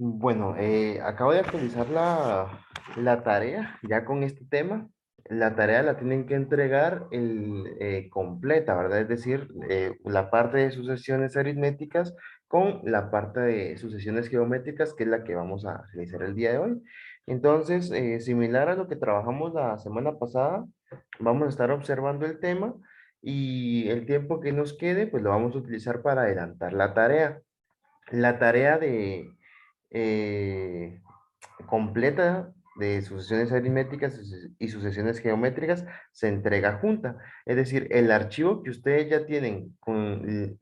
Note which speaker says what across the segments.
Speaker 1: Bueno, acabo de actualizar la tarea ya con este tema. La tarea la tienen que entregar completa, ¿verdad? Es decir, la parte de sucesiones aritméticas con la parte de sucesiones geométricas, que es la que vamos a realizar el día de hoy. Entonces, similar a lo que trabajamos la semana pasada, vamos a estar observando el tema y el tiempo que nos quede, pues lo vamos a utilizar para adelantar la tarea. La tarea eh, completa de sucesiones aritméticas y sucesiones geométricas se entrega junta. Es decir, el archivo que ustedes ya tienen con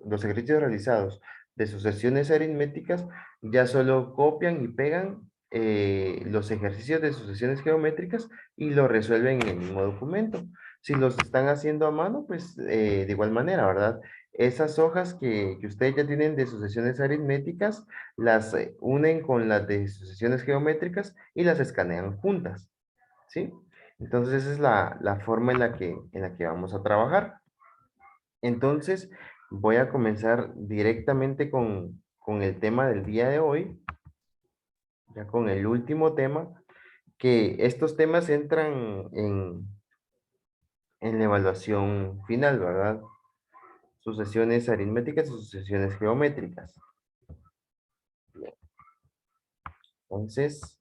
Speaker 1: los ejercicios realizados de sucesiones aritméticas, ya solo copian y pegan los ejercicios de sucesiones geométricas y lo resuelven en el mismo documento. Si los están haciendo a mano, pues de igual manera, ¿verdad? Esas hojas que ustedes ya tienen de sucesiones aritméticas, las unen con las de sucesiones geométricas y las escanean juntas, ¿sí? Entonces esa es la forma en la que vamos a trabajar. Entonces voy a comenzar directamente con el tema del día de hoy, ya con el último tema, que estos temas entran en la evaluación final, ¿verdad? Sucesiones aritméticas y sucesiones geométricas. Entonces,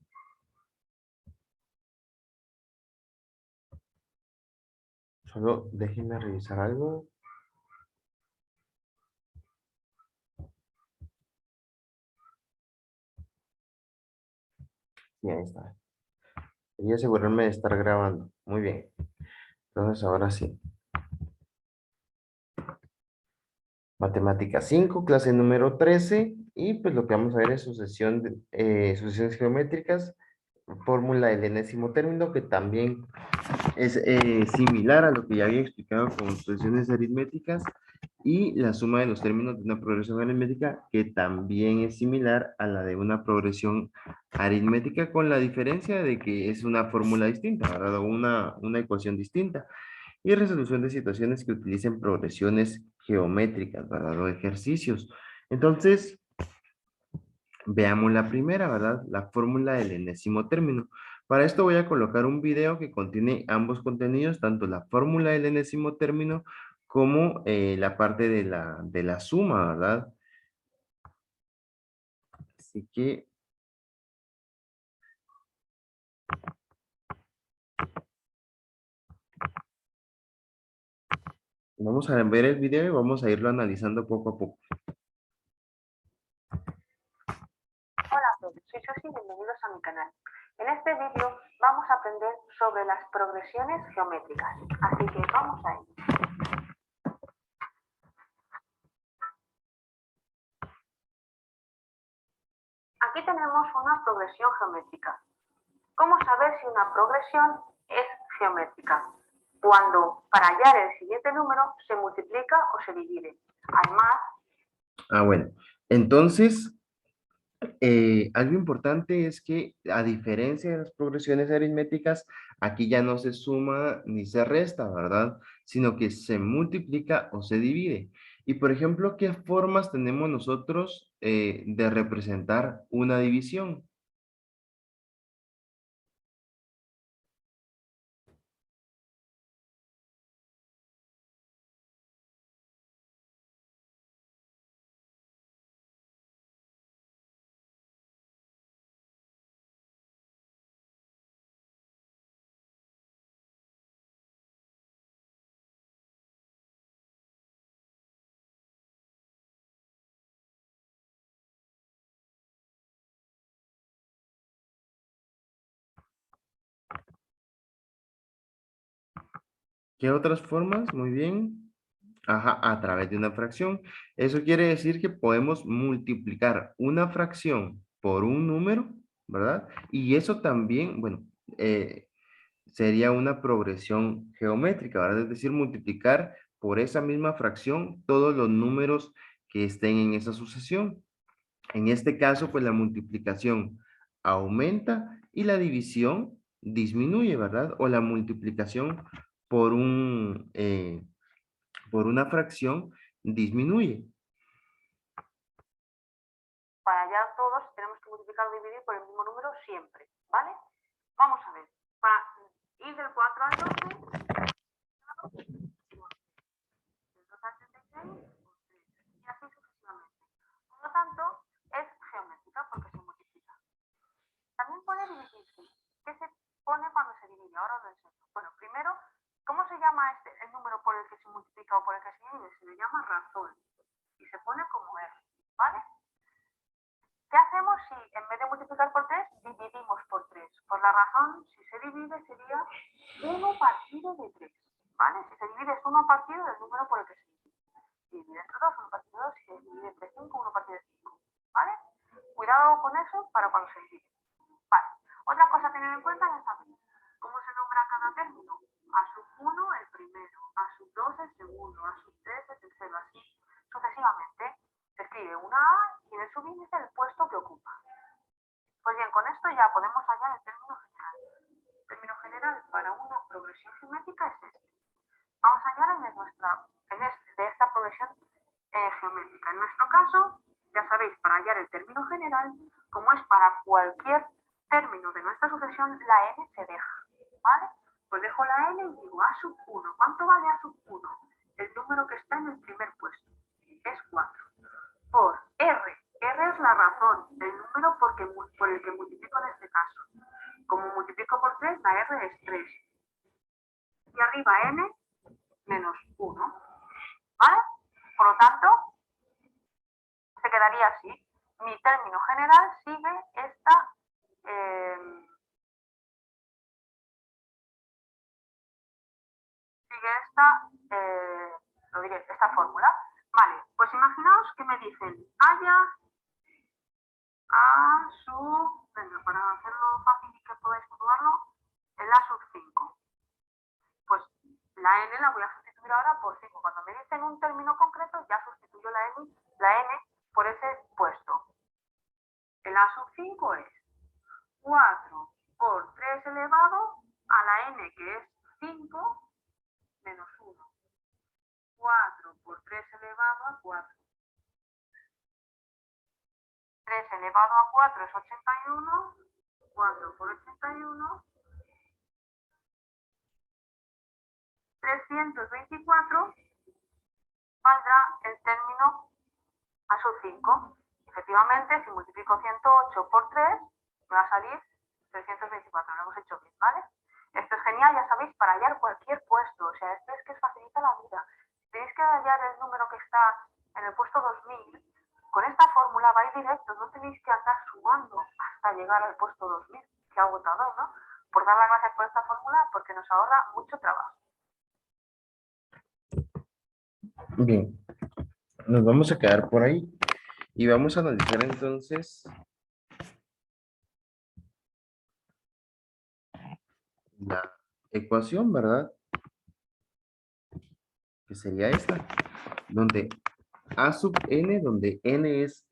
Speaker 1: solo déjenme revisar algo. Y ahí está. Quería asegurarme de estar grabando. Muy bien. Entonces, ahora sí. Matemática 5 clase número 13. Y pues lo que vamos a ver es sucesiones geométricas, fórmula del enésimo término, que también es similar a lo que ya había explicado con sucesiones aritméticas, y la suma de los términos de una progresión aritmética, que también es similar a la de una progresión aritmética, con la diferencia de que es una fórmula distinta, ¿verdad? O una ecuación distinta. Y resolución de situaciones que utilicen progresiones geométricas, ¿verdad? O ejercicios. Entonces, veamos la primera, ¿verdad? La fórmula del enésimo término. Para esto voy a colocar un video que contiene ambos contenidos, tanto la fórmula del enésimo término como la parte de la suma, ¿verdad? Así que vamos a ver el video y vamos a irlo analizando poco a poco.
Speaker 2: Hola a todos, soy Susi y bienvenidos a mi canal. En este vídeo vamos a aprender sobre las progresiones geométricas, así que vamos a ello. Aquí tenemos una progresión geométrica. ¿Cómo saber si una progresión es geométrica? Cuando para hallar el siguiente número se multiplica o se divide. Además,
Speaker 1: Bueno, entonces algo importante es que, a diferencia de las progresiones aritméticas, aquí ya no se suma ni se resta, ¿verdad? Sino que se multiplica o se divide. Y, por ejemplo, ¿qué formas tenemos nosotros de representar una división? ¿Qué otras formas? Muy bien. Ajá, a través de una fracción. Eso quiere decir que podemos multiplicar una fracción por un número, ¿verdad? Y eso también, bueno, sería una progresión geométrica, ¿verdad? Es decir, multiplicar por esa misma fracción todos los números que estén en esa sucesión. En este caso, pues la multiplicación aumenta y la división disminuye, ¿verdad? O la multiplicación por por una fracción disminuye.
Speaker 2: para hallar todos tenemos número siempre, ¿vale? Vamos a ver, para ir del 4 al 12, del 12 al 36, y así sucesivamente. Por lo tanto, es geométrica porque se multiplica. También puede dividirse. ¿Qué se pone cuando se divide? Ahora lo enseño. Bueno, primero, ¿cómo se llama el número por el que se multiplica o por el que se divide? Se le llama razón y se pone como R, ¿vale? ¿Qué hacemos si en vez de multiplicar por 3, dividimos por 3? Por la razón, si se divide sería 1 partido de 3, ¿vale? Si se divide es 1 partido del número por el que se divide. Si divide entre 2, 1 partido de 2, si se divide entre 5, 1 partido de 5, ¿vale? Cuidado con eso para cuando se divide. Vale. Otra cosa a tener en cuenta es saber cómo se nombra cada término. A sub 1 el primero, a sub 2 el segundo, a sub 3 el tercero, así sucesivamente. Se escribe una A y en el subíndice el puesto que ocupa. Pues bien, con esto ya podemos hallar el término general. El término general para una progresión geométrica es este. Vamos a hallar de esta progresión geométrica. En nuestro caso, ya sabéis, para hallar el término general, como es para cualquier término de nuestra sucesión, la n se deja, ¿vale? Pues dejo la n y digo a sub 1. ¿Cuánto vale a sub 1? El número que está en el primer puesto. Es 4. Por r. R es la razón, el número por el que multiplico en este caso. Como multiplico por 3, la r es 3. Y arriba n menos 1. ¿Vale? Por lo tanto, se quedaría así. Mi término general sigue esta esta fórmula. Vale, pues imaginaos que me dicen haya a sub, venga, para hacerlo fácil y que podáis comprobarlo, el a sub 5. Pues la n la voy a sustituir ahora por 5. Cuando me dicen un término concreto, ya sustituyo la n por ese puesto. El a sub 5 es 4 por 3 elevado a la n, que es 5, menos 1. 4 por 3 elevado a 4. 3 elevado a 4 es 81. 4 por 81. 324 valdrá el término a sub 5. Efectivamente, si multiplico 108 por 3, me va a salir 324. Lo hemos hecho bien, ¿vale? Esto es genial, ya sabéis, para hallar cualquier puesto. O sea, esto es que os facilita la vida. Si tenéis que hallar el número que está en el puesto 2000, con esta fórmula vais directo. No tenéis que andar sumando hasta llegar al puesto 2000. Qué agotador, ¿no? Por dar las gracias por esta fórmula, porque nos ahorra mucho trabajo.
Speaker 1: Bien, nos vamos a quedar por ahí y vamos a analizar entonces la ecuación, ¿verdad? Que sería esta, donde a sub n, donde n es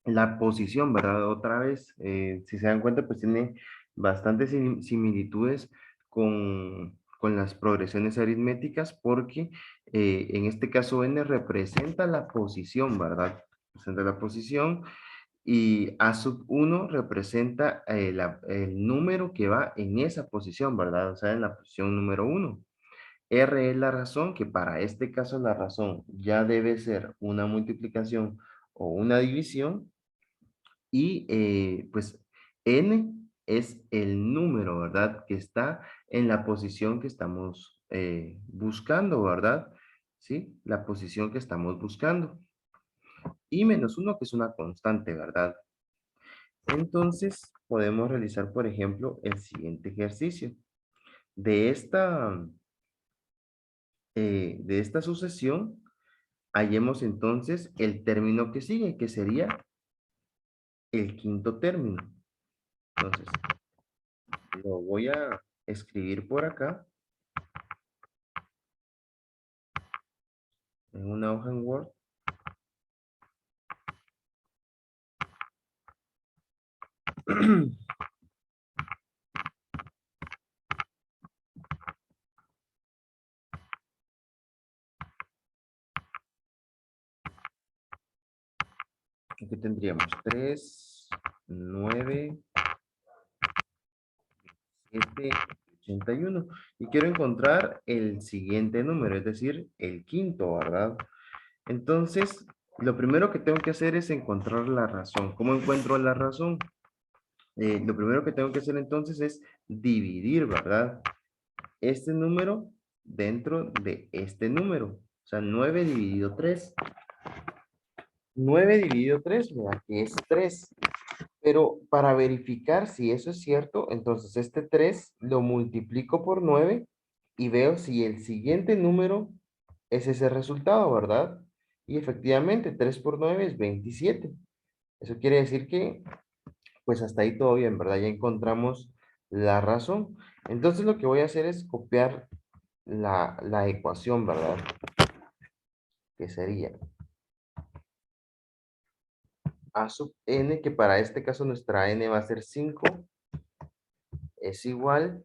Speaker 1: la posición, ¿verdad? Otra vez, si se dan cuenta, pues tiene bastantes similitudes con las progresiones aritméticas porque en este caso n representa la posición, ¿verdad? Representa la posición y a sub 1 representa el número que va en esa posición, ¿verdad? O sea, en la posición número 1. R es la razón, que para este caso la razón ya debe ser una multiplicación o una división. Y pues n es el número, ¿verdad? Que está en la posición que estamos buscando, ¿verdad? ¿Sí? La posición que estamos buscando. Y menos 1 que es una constante, ¿verdad? Entonces, podemos realizar, por ejemplo, el siguiente ejercicio. De esta sucesión, hallemos entonces el término que sigue, que sería el quinto término. Entonces, lo voy a escribir por acá en una hoja en Word. Aquí tendríamos 3 9, 7, 81. Y quiero encontrar el siguiente número, es decir, el quinto, ¿verdad? Entonces, lo primero que tengo que hacer es encontrar la razón. ¿Cómo encuentro la razón? Lo primero que tengo que hacer entonces es dividir, ¿verdad? Este número dentro de este número. O sea, 9 dividido 3. 9 dividido 3, mira, que es 3. Pero para verificar si eso es cierto, entonces este 3 lo multiplico por 9 y veo si el siguiente número es ese resultado, ¿verdad? Y efectivamente, 3 por 9 es 27. Eso quiere decir que, pues hasta ahí todo bien, ¿verdad? Ya encontramos la razón. Entonces lo que voy a hacer es copiar la ecuación, ¿verdad? Que sería a sub n, que para este caso nuestra n va a ser 5, es igual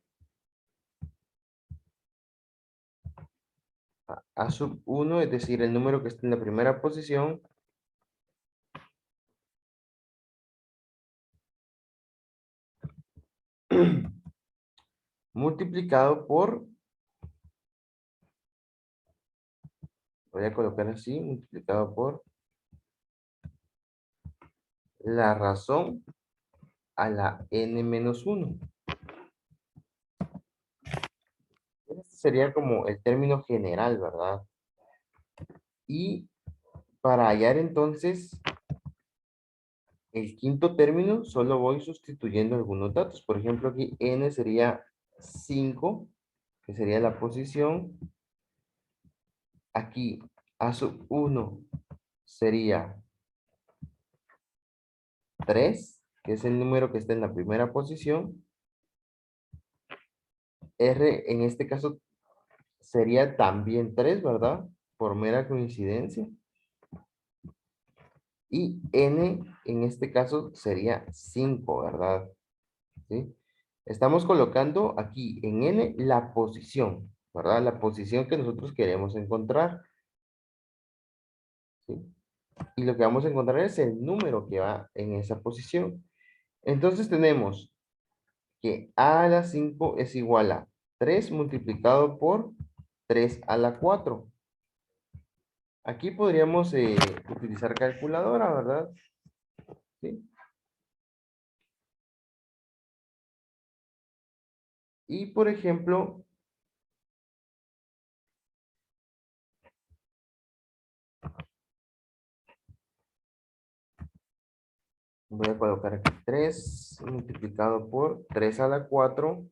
Speaker 1: a sub 1, es decir, el número que está en la primera posición, multiplicado por, voy a colocar así, multiplicado por la razón a la n menos 1. Este sería como el término general, ¿verdad? Y para hallar entonces el quinto término, solo voy sustituyendo algunos datos. Por ejemplo, aquí n sería 5, que sería la posición. Aquí a sub 1 sería 3, que es el número que está en la primera posición. R en este caso sería también 3, ¿verdad? Por mera coincidencia. Y n en este caso sería 5, ¿verdad? ¿Sí? Estamos colocando aquí en n la posición, ¿verdad? La posición que nosotros queremos encontrar. ¿Sí? Y lo que vamos a encontrar es el número que va en esa posición. Entonces tenemos que a a la 5 es igual a 3 multiplicado por 3 a la 4. Aquí podríamos utilizar calculadora, ¿verdad? ¿Sí? Y por ejemplo, voy a colocar aquí 3 multiplicado por 3 a la 4,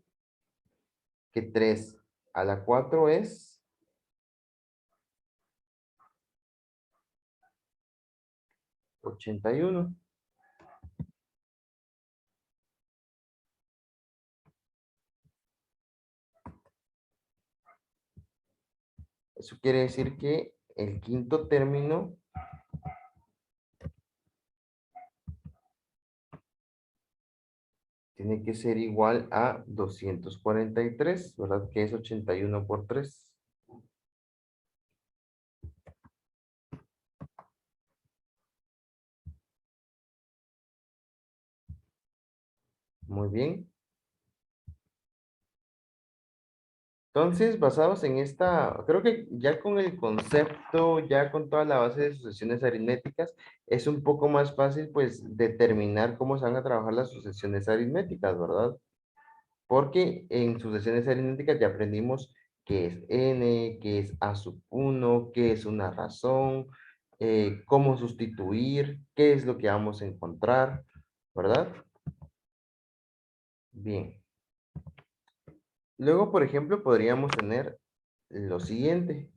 Speaker 1: que 3 a la 4 es 81. Eso quiere decir que el quinto término tiene que ser igual a 243, ¿verdad? Que es 81 por 3. Muy bien. Entonces, basados en esta, creo que ya con el concepto, ya con toda la base de sucesiones aritméticas, es un poco más fácil, pues, determinar cómo se van a trabajar las sucesiones aritméticas, ¿verdad? Porque en sucesiones aritméticas ya aprendimos qué es n, qué es a sub 1, qué es una razón, cómo sustituir, qué es lo que vamos a encontrar, ¿verdad? Bien. Luego, por ejemplo, podríamos tener lo siguiente.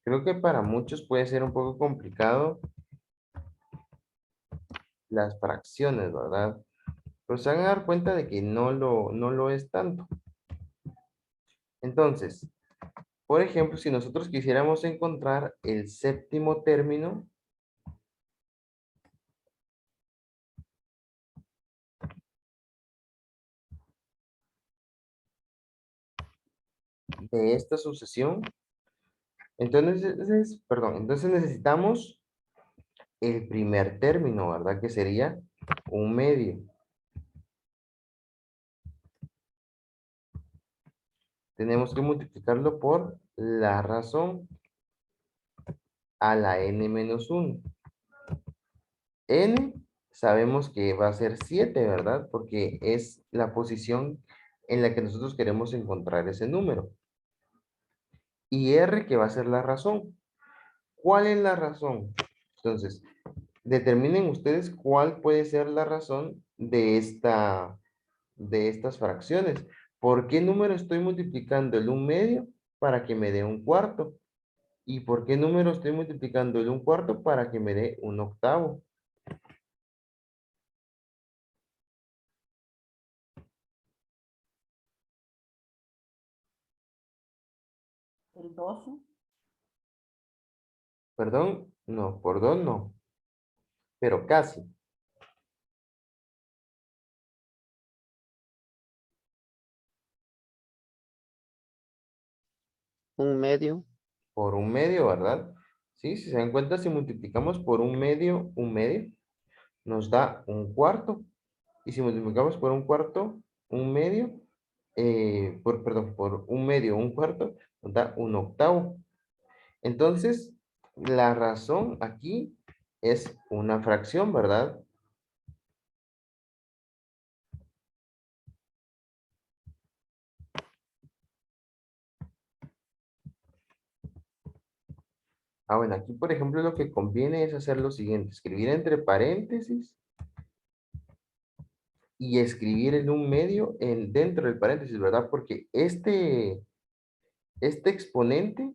Speaker 1: Creo que para muchos puede ser un poco complicado las fracciones, ¿verdad? Pero se van a dar cuenta de que no lo es tanto. Entonces, Por ejemplo, si nosotros quisiéramos encontrar el séptimo término de esta sucesión, entonces necesitamos el primer término, ¿verdad? Que sería un medio. Tenemos que multiplicarlo por la razón a la n-1. N sabemos que va a ser 7, ¿verdad? Porque es la posición en la que nosotros queremos encontrar ese número. Y R que va a ser la razón. ¿Cuál es la razón? Entonces, determinen ustedes cuál puede ser la razón de estas fracciones. ¿Por qué número estoy multiplicando el 1/2 para que me dé 1/4? ¿Y por qué número estoy multiplicando el 1/4 para que me dé 1/8?
Speaker 3: El 12.
Speaker 1: Perdón, no, por 2 no, pero casi.
Speaker 4: Un medio.
Speaker 1: Por 1/2, ¿verdad? Sí, si se dan cuenta, si multiplicamos por 1/2, nos da 1/4. Y si multiplicamos por 1/4, 1/2, perdón, por 1/2, 1/4, nos da 1/8. Entonces, la razón aquí es una fracción, ¿verdad? Bueno, aquí por ejemplo lo que conviene es hacer lo siguiente, escribir entre paréntesis y escribir en 1/2 dentro del paréntesis, ¿verdad? Porque este exponente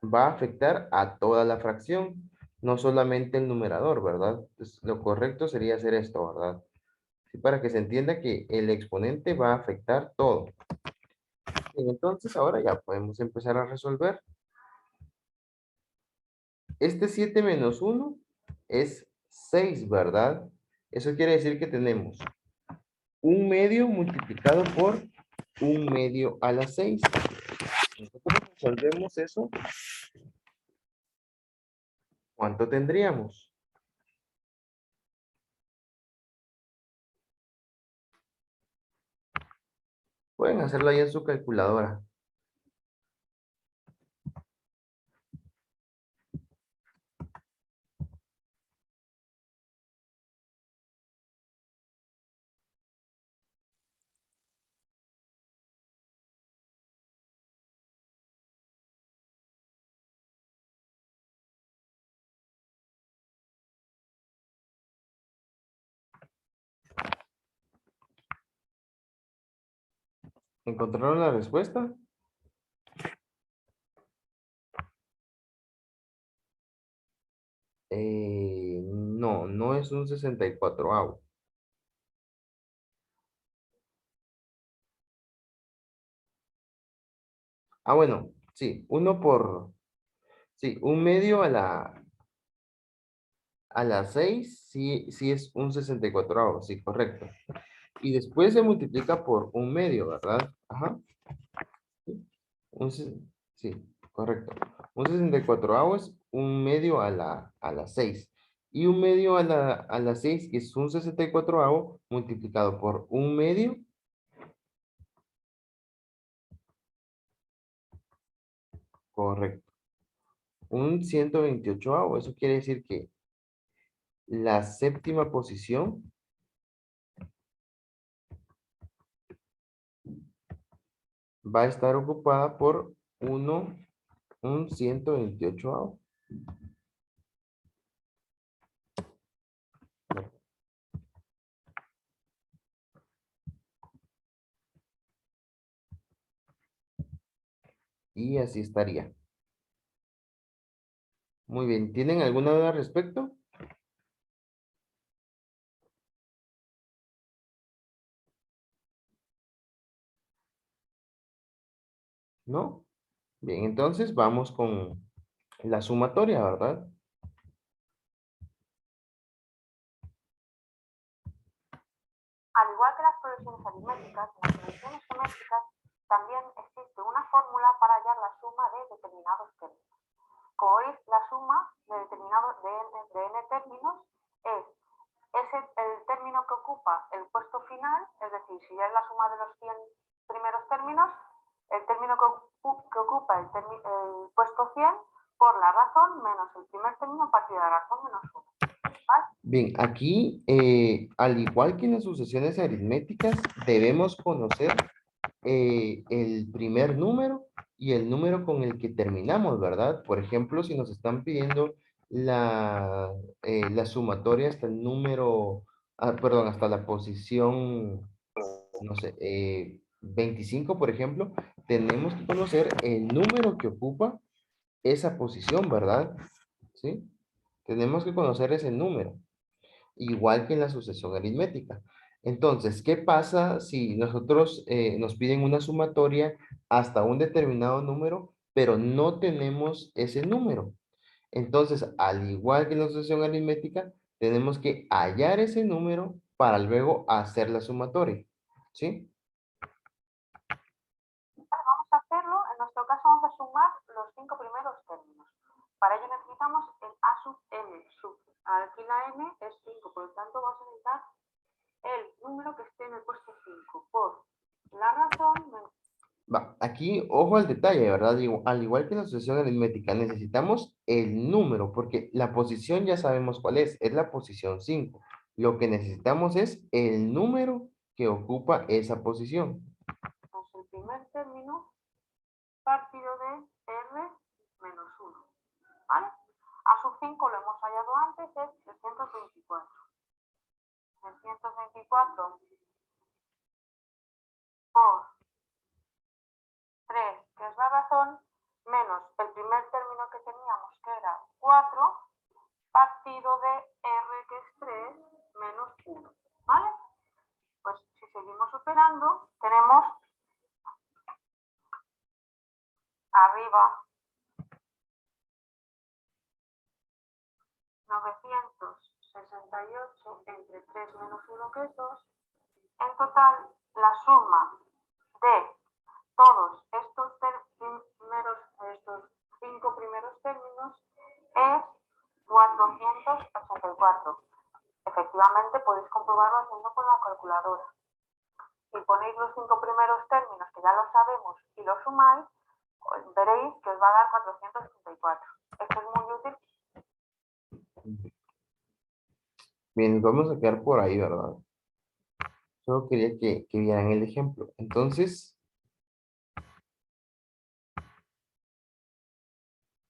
Speaker 1: va a afectar a toda la fracción, no solamente el numerador, ¿verdad? Entonces, lo correcto sería hacer esto, ¿verdad? Sí, para que se entienda que el exponente va a afectar todo. Bien, entonces ahora ya podemos empezar a resolver. Este 7 menos 1 es 6, ¿verdad? Eso quiere decir que tenemos 1/2 multiplicado por 1/2 a la 6. Nosotros resolvemos eso, ¿cuánto tendríamos? Pueden hacerlo ahí en su calculadora. ¿Encontraron la respuesta? No, no es un 64avo. Bueno, sí, sí, 1/2 a la 6, sí, sí es un 64avo, sí, correcto. Y después se multiplica por 1/2, ¿verdad? Ajá. Sí, un se- sí, correcto. Un 64avo es 1/2 a la 6. Y 1/2 a la 6 es un 64avo multiplicado por 1/2. Correcto. Un 128avo. Eso quiere decir que la séptima posición va a estar ocupada por un 128avo. Y así estaría. Muy bien. ¿Tienen alguna duda al respecto? ¿No? Bien, entonces vamos con la sumatoria, ¿verdad?
Speaker 2: Al igual que las progresiones aritméticas, en las progresiones geométricas también existe una fórmula para hallar la suma de determinados términos. Como veis, la suma de determinados de n términos es el término que ocupa el puesto final, es decir, si ya es la suma de los 100 primeros términos, el término que ocupa el puesto 100 por la razón menos el primer término partido de la razón menos 1. ¿Vale?
Speaker 1: Bien, aquí, al igual que en las sucesiones aritméticas, debemos conocer el primer número y el número con el que terminamos, ¿verdad? Por ejemplo, si nos están pidiendo la sumatoria hasta el número, perdón, hasta la posición, no sé, 25, por ejemplo, tenemos que conocer el número que ocupa esa posición, ¿verdad? ¿Sí? Tenemos que conocer ese número, igual que en la sucesión aritmética. Entonces, ¿qué pasa si nosotros nos piden una sumatoria hasta un determinado número, pero no tenemos ese número? Entonces, al igual que en la sucesión aritmética, tenemos que hallar ese número para luego hacer la sumatoria. ¿Sí?
Speaker 2: Vamos a hacerlo, en nuestro caso vamos a sumar los 5 primeros términos. Para ello necesitamos el a sub n sub. Aquí la n es 5, por lo tanto vamos a necesitar el número que esté en el puesto 5 por la razón menos.
Speaker 1: Va, aquí, ojo al detalle, ¿verdad? Al igual que en la sucesión aritmética, necesitamos el número, porque la posición ya sabemos cuál es la posición 5. Lo que necesitamos es el número que ocupa esa posición.
Speaker 2: Entonces, el primer término partido de r menos 1. ¿Vale? A sub 5 lo hemos hallado antes, es 324. 324 por 3, que es la razón, menos el primer término que teníamos, que era 4, partido de r, que es 3, menos 1. ¿Vale? Pues si seguimos operando, tenemos arriba 968 entre 3 menos 1, que es 2. En total, la suma de todos estos 5 primeros términos es 484. Efectivamente, podéis comprobarlo haciendo con la calculadora. Si ponéis los 5 primeros términos, que ya lo sabemos, y los sumáis, veréis que os va a dar 484. Esto es muy útil.
Speaker 1: Bien, vamos a quedar por ahí, ¿verdad? Solo quería que vieran el ejemplo. Entonces,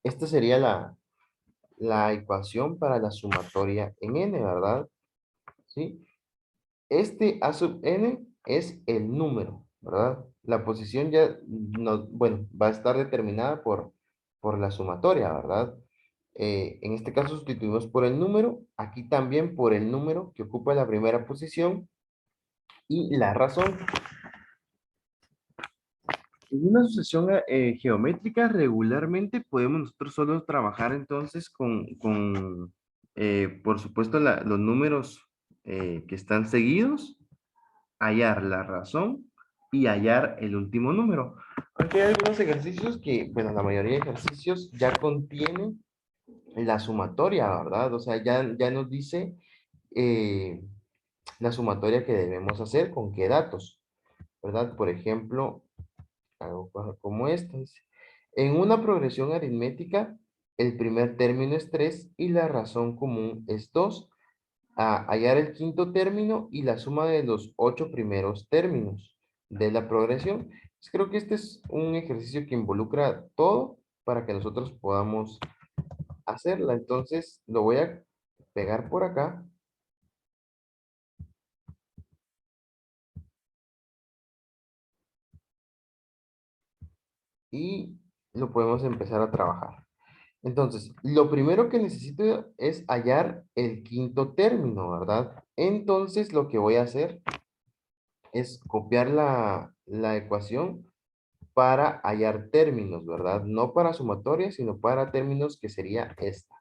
Speaker 1: esta sería la ecuación para la sumatoria en n, ¿verdad? ¿Sí? Este a sub n es el número, ¿verdad? La posición ya, no, bueno, va a estar determinada por la sumatoria, ¿verdad? En este caso sustituimos por el número, aquí también por el número que ocupa la primera posición y la razón. En una sucesión geométrica regularmente podemos nosotros solo trabajar entonces por supuesto, los números que están seguidos, hallar la razón y hallar el último número. Aunque hay algunos ejercicios que, bueno, la mayoría de ejercicios ya contienen la sumatoria, ¿verdad? O sea, ya nos dice eh, la sumatoria que debemos hacer, con qué datos, ¿verdad? Por ejemplo, algo como esta. Dice, en una progresión aritmética, el primer término es 3 y la razón común es 2. A hallar el quinto término y la suma de los 8 primeros términos de la progresión. Pues creo que este es un ejercicio que involucra todo para que nosotros podamos hacerla. Entonces lo voy a pegar por acá. Y lo podemos empezar a trabajar. Entonces, lo primero que necesito es hallar el quinto término, ¿verdad? Entonces, lo que voy a hacer es copiar la ecuación para hallar términos, ¿verdad? No para sumatorias, sino para términos que sería esta.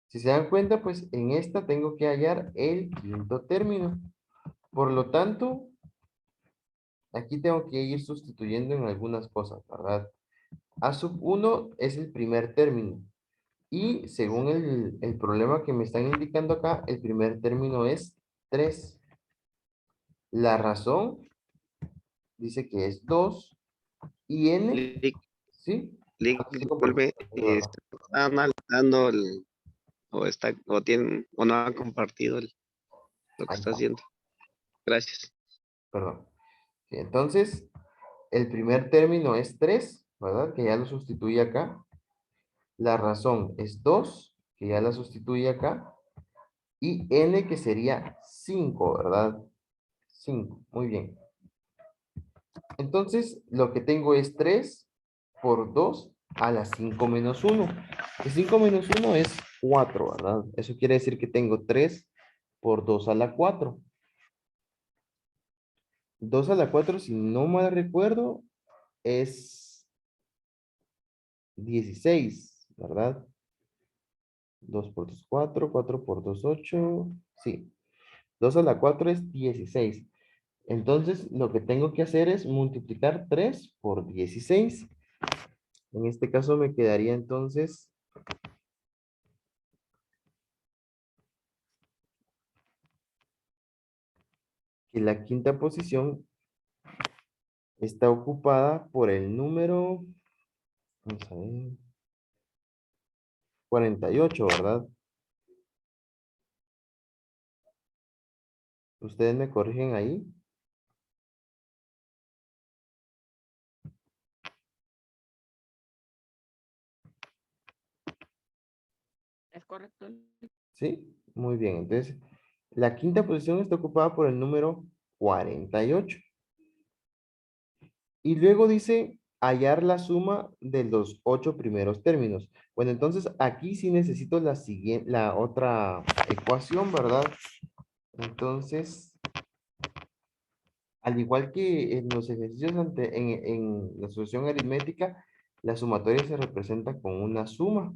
Speaker 1: Si se dan cuenta, pues en esta tengo que hallar el quinto término. Por lo tanto, aquí tengo que ir sustituyendo en algunas cosas, ¿verdad? A sub 1 es el primer término. Y según el problema que me están indicando acá, el primer término es 3. La razón dice que es 2. Y n,
Speaker 4: Lick,
Speaker 1: ¿sí? Sí,
Speaker 4: disculpe,
Speaker 1: ¿verdad?
Speaker 4: está analizando o no ha compartido lo que
Speaker 1: Ahí
Speaker 4: está
Speaker 1: está,
Speaker 4: haciendo. Gracias.
Speaker 1: perdón. Sí, entonces, el primer término es 3, ¿verdad? Que ya lo sustituye acá. La razón es 2, que ya la sustituye acá. Y n, que sería 5, ¿verdad? 5, muy bien. Entonces, lo que tengo es 3 por 2 a la 5 menos 1. Que 5 menos 1 es 4, ¿verdad? Eso quiere decir que tengo 3 por 2 a la 4. 2 a la 4, si no mal recuerdo, es 16, ¿verdad? 2 por 2, 4, 4 por 2, 8. Sí, 2 a la 4 es 16. Entonces, lo que tengo que hacer es multiplicar 3 por 16. En este caso me quedaría entonces que la quinta posición está ocupada por el número, vamos a ver, 48, ¿verdad? Ustedes me corrigen ahí.
Speaker 3: Es correcto.
Speaker 1: ¿Sí? Muy bien. Entonces, la quinta posición está ocupada por el número 48. Y luego dice hallar la suma de los 8 primeros términos. Bueno, entonces aquí sí necesito la otra ecuación, ¿verdad? Entonces, al igual que en los ejercicios en la solución aritmética, la sumatoria se representa con una suma,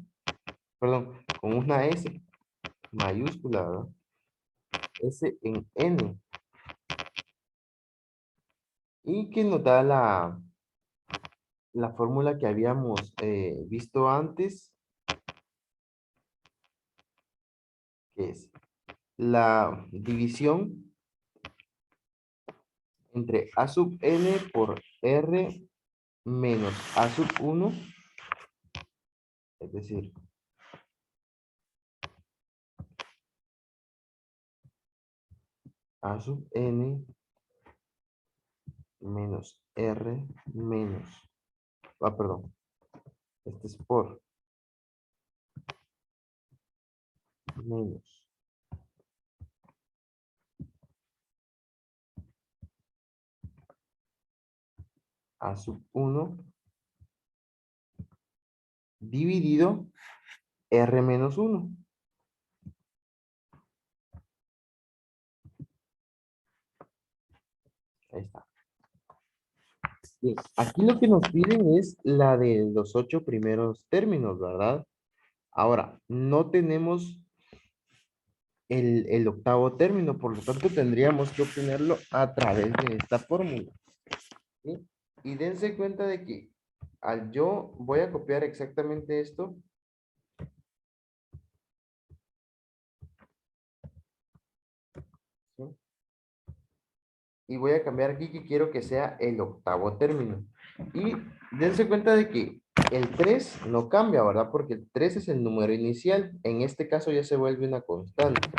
Speaker 1: perdón, con una S mayúscula, ¿verdad? S en N. Y que nos da la fórmula que habíamos visto antes, que es la división entre A sub n por R menos A sub 1, es decir, A sub n menos R menos, perdón, este es por menos A sub 1 dividido R menos 1. Ahí está. Bien, aquí lo que nos piden es la de los 8 primeros términos, ¿verdad? Ahora, no tenemos el octavo término, por lo tanto tendríamos que obtenerlo a través de esta fórmula. ¿Sí? Y dense cuenta de que al yo voy a copiar exactamente esto. ¿Sí? Y voy a cambiar aquí que quiero que sea el octavo término. Y dense cuenta de que el 3 no cambia, ¿verdad? Porque el 3 es el número inicial. En este caso ya se vuelve una constante.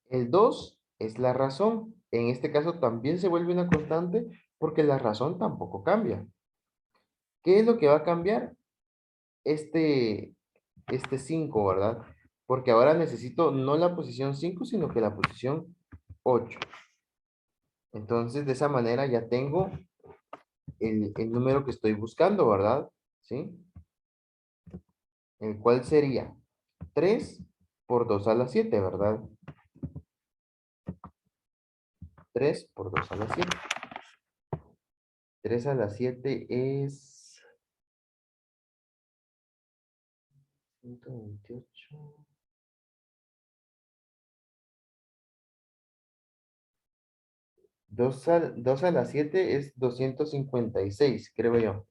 Speaker 1: El 2 es la razón. En este caso también se vuelve una constante porque la razón tampoco cambia. ¿Qué es lo que va a cambiar? Este 5, ¿verdad? Porque ahora necesito no la posición 5, sino que la posición 8. Entonces, de esa manera ya tengo el número que estoy buscando, ¿verdad? ¿Sí? El cual sería 3 por 2 a la 7, ¿verdad? 3 por 2 a la 7. 3 a la 7 es 128. 2 a la 7 es 256, creo yo.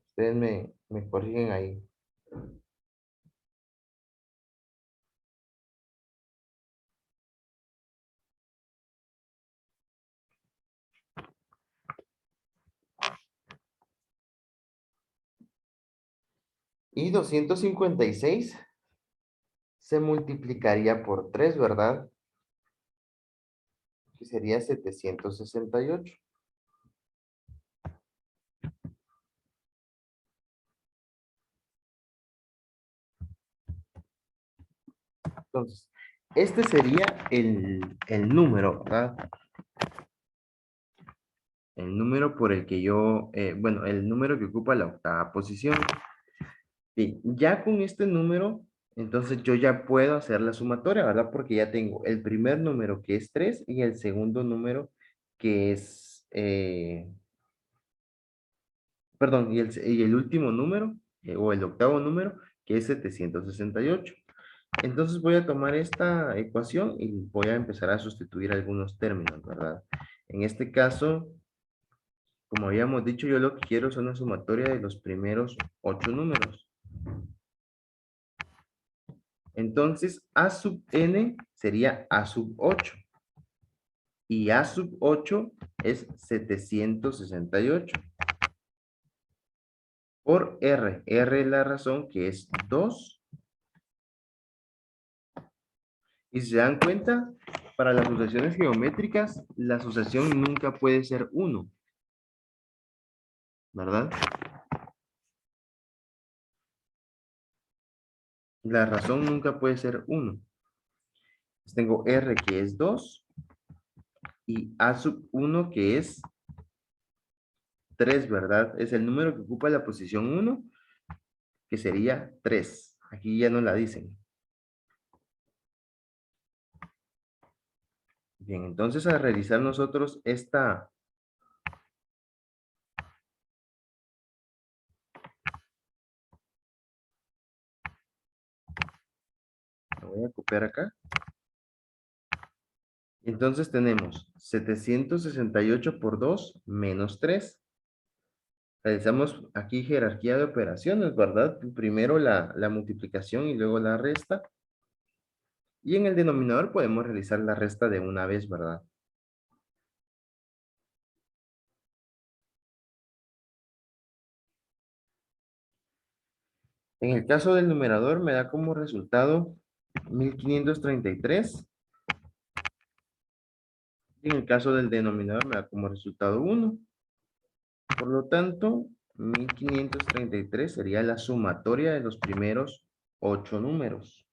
Speaker 1: Ustedes me corrigen ahí. Y 256 se multiplicaría por 3, ¿verdad? Que sería 768. Entonces, este sería el número, ¿verdad? El número por el que yo, bueno, el número que ocupa la octava posición. Bien, ya con este número, entonces yo ya puedo hacer la sumatoria, ¿verdad? Porque ya tengo el primer número que es 3 y el segundo número que es, perdón, y el último número, o el octavo número, que es 768. Entonces voy a tomar esta ecuación y voy a empezar a sustituir algunos términos, ¿verdad? En este caso, como habíamos dicho, yo lo que quiero es una sumatoria de los primeros 8 números. Entonces, A sub n sería A sub 8. Y A sub 8 es 768. Por R. R es la razón que es 2. Y si se dan cuenta, para las sucesiones geométricas, la sucesión nunca puede ser 1. ¿Verdad? La razón nunca puede ser 1. Tengo R que es 2 y A sub 1 que es 3, ¿verdad? Es el número que ocupa la posición 1, que sería 3. Aquí ya no la dicen. Bien, entonces a realizar nosotros esta... Lo voy a copiar acá. Entonces tenemos 768 por 2 menos 3. Realizamos aquí jerarquía de operaciones, ¿verdad? Primero la multiplicación y luego la resta. Y en el denominador podemos realizar la resta de una vez, ¿verdad? En el caso del numerador me da como resultado 1533. Y en el caso del denominador me da como resultado 1. Por lo tanto, 1533 sería la sumatoria de los primeros 8 números.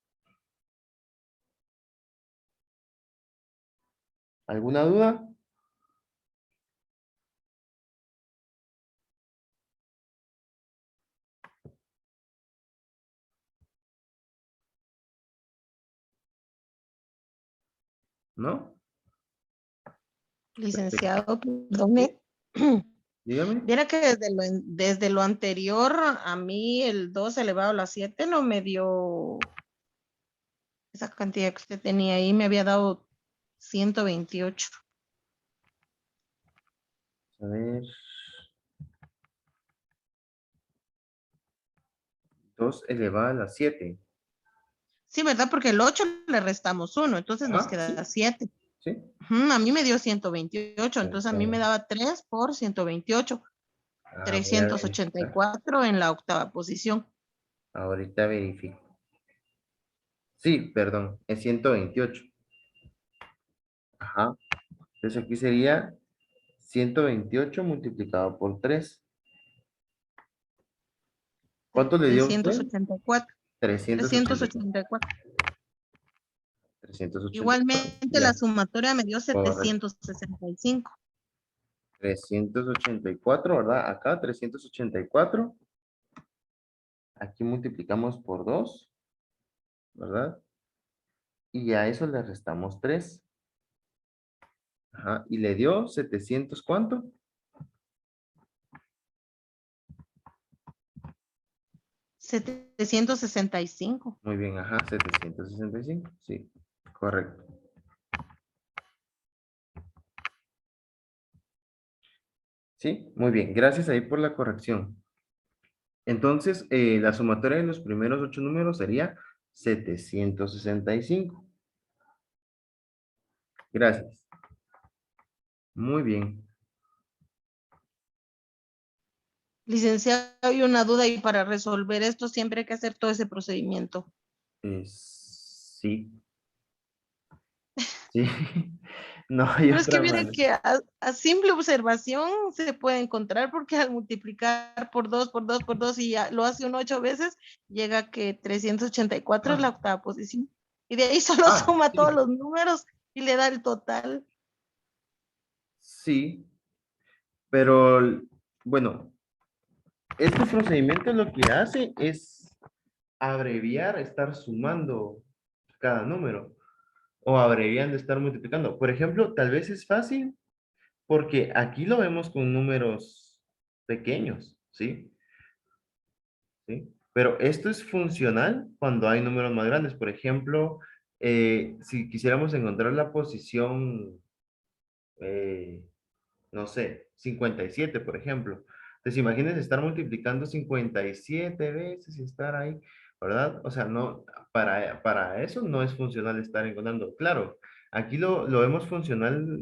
Speaker 1: ¿Alguna duda? ¿No?
Speaker 5: Licenciado, perdone.
Speaker 1: Dígame.
Speaker 5: Viera que desde lo anterior, a mí el 2 elevado a la 7 no me dio esa cantidad que usted tenía ahí, me había dado 128.
Speaker 1: A ver. 2 elevado a la 7.
Speaker 5: Sí, ¿verdad? Porque el 8 le restamos 1, entonces nos
Speaker 1: Ah,
Speaker 5: queda
Speaker 1: sí,
Speaker 5: 7.
Speaker 1: sí.
Speaker 5: A mí me dio 128, entonces a mí me
Speaker 1: Perfecto.
Speaker 5: daba 3 por 128,
Speaker 1: Voy a verificar.
Speaker 5: 384 en la octava posición.
Speaker 1: Ahorita verifico. Sí, perdón, es 128. Ajá. Entonces aquí sería 128 multiplicado por 3. ¿Cuánto le dio a usted?
Speaker 5: 384.
Speaker 1: 384.
Speaker 5: 384.
Speaker 1: 384.
Speaker 5: Igualmente la
Speaker 1: Ya,
Speaker 5: sumatoria me dio
Speaker 1: correcto.
Speaker 5: 765.
Speaker 1: 384, ¿verdad? Acá 384. Aquí multiplicamos por 2, ¿verdad? Y a eso le restamos 3. Ajá, y le dio 700, ¿cuánto?
Speaker 5: 765.
Speaker 1: Muy bien, ajá, 765, sí, correcto. Sí, muy bien, gracias ahí por la corrección. Entonces, la sumatoria de los primeros 8 números sería 765. Gracias. Muy bien.
Speaker 5: Licenciado, hay una duda y para resolver esto siempre hay que hacer todo ese procedimiento.
Speaker 1: Sí, sí. No hay
Speaker 5: Pero es que
Speaker 1: otra
Speaker 5: mire
Speaker 1: manera.
Speaker 5: que a simple observación se puede encontrar porque al multiplicar por 2 por 2 por 2 y ya lo hace uno 8 veces, llega que 384 es la octava posición. Y de ahí solo suma todos
Speaker 1: Sí,
Speaker 5: los números y le da el total.
Speaker 1: sí, pero bueno, este procedimiento lo que hace es abreviar, estar sumando cada número o abreviando, estar multiplicando. Por ejemplo, tal vez es fácil porque aquí lo vemos con números pequeños, ¿sí? ¿Sí? Pero esto es funcional cuando hay números más grandes. Por ejemplo, si quisiéramos encontrar la posición, eh, no sé, 57, por ejemplo. Entonces, imagínense estar multiplicando 57 veces y estar ahí, ¿verdad? O sea, no, para eso no es funcional estar encontrando. Claro, aquí lo vemos funcional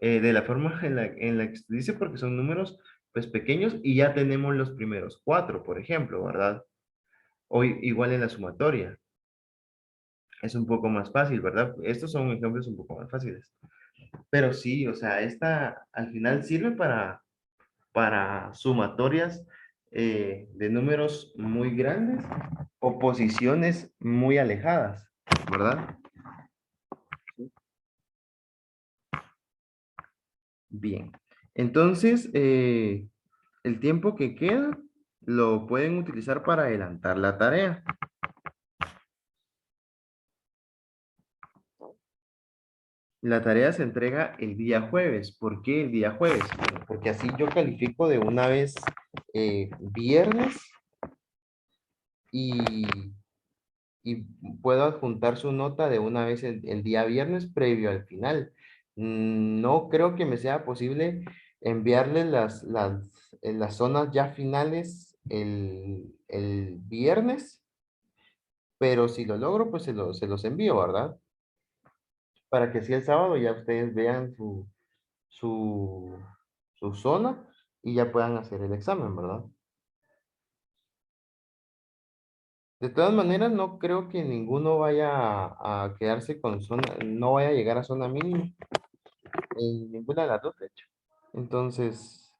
Speaker 1: de la forma en la que se dice porque son números pues pequeños y ya tenemos los primeros 4, por ejemplo, ¿verdad? O igual en la sumatoria. Es un poco más fácil, ¿verdad? Estos son ejemplos un poco más fáciles. Pero sí, o sea, esta al final sirve para sumatorias de números muy grandes o posiciones muy alejadas, ¿verdad? Bien. Entonces, el tiempo que queda lo pueden utilizar para adelantar la tarea. La tarea se entrega el día jueves. ¿Por qué el día jueves? Bueno, porque así yo califico de una vez viernes y, y puedo adjuntar su nota de una vez el día viernes previo al final. No creo que me sea posible enviarle las zonas ya finales el viernes, pero si lo logro, pues se los envío, ¿verdad? Para que así el sábado ya ustedes vean su, su zona y ya puedan hacer el examen, ¿verdad? De todas maneras, no creo que ninguno vaya a quedarse con zona, no vaya a llegar a zona mínima en ninguna de las dos, de hecho. Entonces,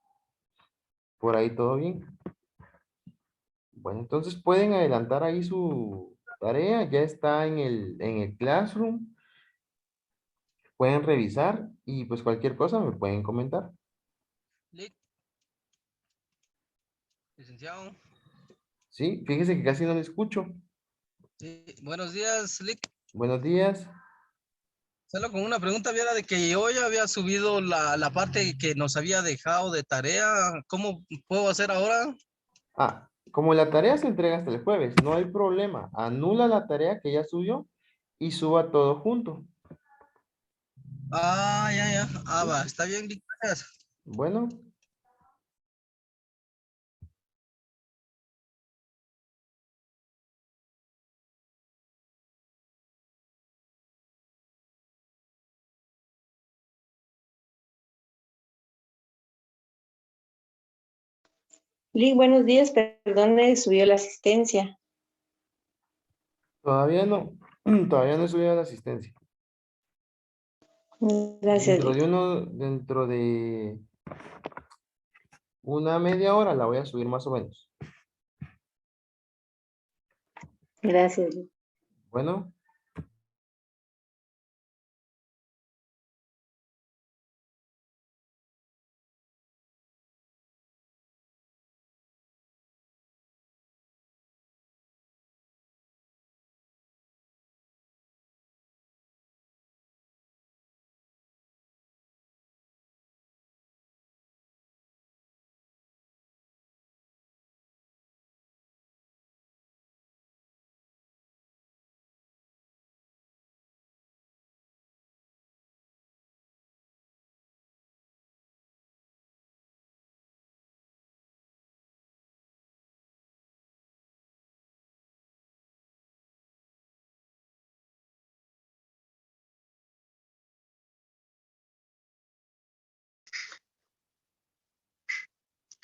Speaker 1: por ahí todo bien. Bueno, entonces pueden adelantar ahí su tarea, ya está en el Classroom, pueden revisar y pues cualquier cosa me pueden comentar.
Speaker 6: Lic, licenciado.
Speaker 1: Sí, fíjese que casi no le escucho.
Speaker 6: Sí, buenos días, Lic.
Speaker 1: Buenos días.
Speaker 6: Solo con una pregunta, viera de que yo ya había subido la parte que nos había dejado de tarea. ¿Cómo puedo hacer ahora?
Speaker 1: Como la tarea se entrega hasta el jueves, no hay problema. Anula la tarea que ya subió y suba todo junto.
Speaker 6: Ah, ya, ya. Ah,
Speaker 1: ¿Sí?
Speaker 6: va, está bien, Lic, gracias.
Speaker 1: Bueno,
Speaker 7: Lick, buenos días, perdone, subió la asistencia.
Speaker 1: todavía no, todavía no he subido la asistencia.
Speaker 7: Gracias, Lick.
Speaker 1: Dentro de una media hora la voy a subir más o menos.
Speaker 7: Gracias, Lick.
Speaker 1: Bueno.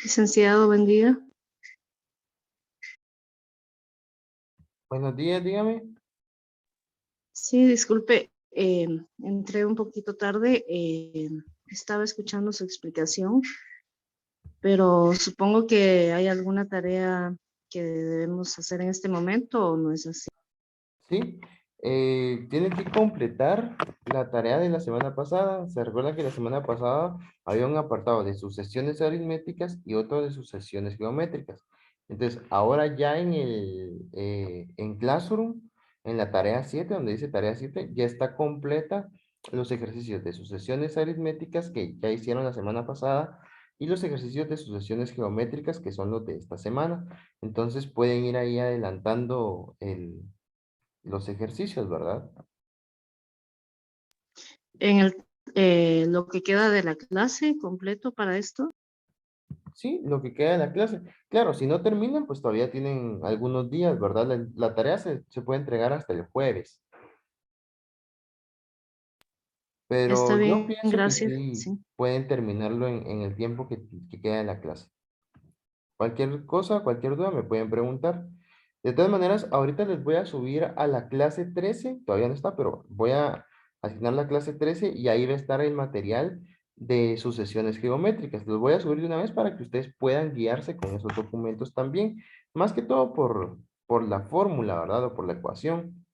Speaker 8: Licenciado, buen día.
Speaker 1: Buenos días, dígame.
Speaker 8: Sí, disculpe, entré un poquito tarde. Estaba escuchando su explicación, pero supongo que hay alguna tarea que debemos hacer en este momento o no es así.
Speaker 1: Sí, tiene que completar la tarea de la semana pasada. Se recuerda que la semana pasada había un apartado de sucesiones aritméticas y otro de sucesiones geométricas. Entonces, ahora ya en Classroom, en la tarea 7, donde dice tarea 7, ya está completa los ejercicios de sucesiones aritméticas que ya hicieron la semana pasada y los ejercicios de sucesiones geométricas que son los de esta semana. Entonces, pueden ir ahí adelantando los ejercicios, ¿verdad?
Speaker 8: En lo que queda de la clase completo para esto.
Speaker 1: Sí, lo que queda de la clase. Claro, si no terminan, pues todavía tienen algunos días, ¿verdad? La tarea se puede entregar hasta el jueves.
Speaker 8: Está
Speaker 1: Pero yo
Speaker 8: bien,
Speaker 1: pienso que
Speaker 8: gracias.
Speaker 1: sí
Speaker 8: Sí.
Speaker 1: pueden terminarlo en el tiempo que queda de la clase. Cualquier cosa, cualquier duda me pueden preguntar. De todas maneras, ahorita les voy a subir a la clase 13, todavía no está, pero voy a asignar la clase 13 y ahí va a estar el material de sucesiones geométricas. Los voy a subir de una vez para que ustedes puedan guiarse con esos documentos también, más que todo por la fórmula, ¿verdad? O por la ecuación.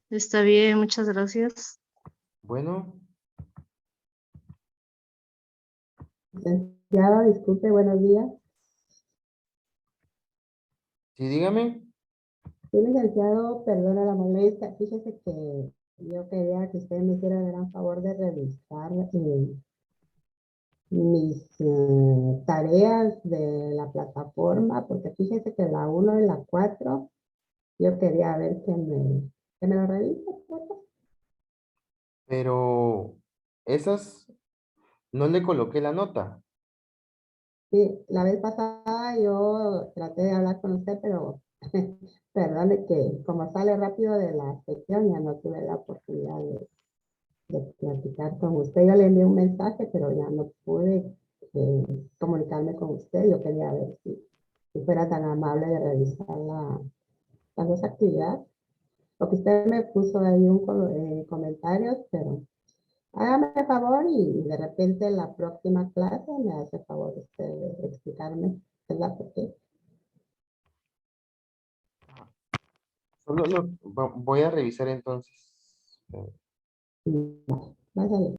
Speaker 8: Está bien, muchas gracias.
Speaker 1: Bueno,
Speaker 9: Licenciado, disculpe, buenos días.
Speaker 1: sí, dígame.
Speaker 9: Sí, licenciado, perdona la molestia. Fíjese que yo quería que usted me hiciera el gran favor de revisar mis tareas de la plataforma, porque fíjese que la 1 y la 4 yo quería ver que me lo revise, por favor.
Speaker 1: Pero esas no le coloqué la nota.
Speaker 9: Sí, la vez pasada yo traté de hablar con usted, pero perdone que como sale rápido de la sesión ya no tuve la oportunidad de platicar con usted. Yo le envié un mensaje, pero ya no pude comunicarme con usted. Yo quería ver si fuera tan amable de revisar las dos actividades. Porque usted me puso ahí comentarios, pero hágame el favor y de repente en la próxima clase me hace el favor usted de explicarme, ¿verdad? Porque
Speaker 1: Solo voy a revisar entonces.
Speaker 9: vaya.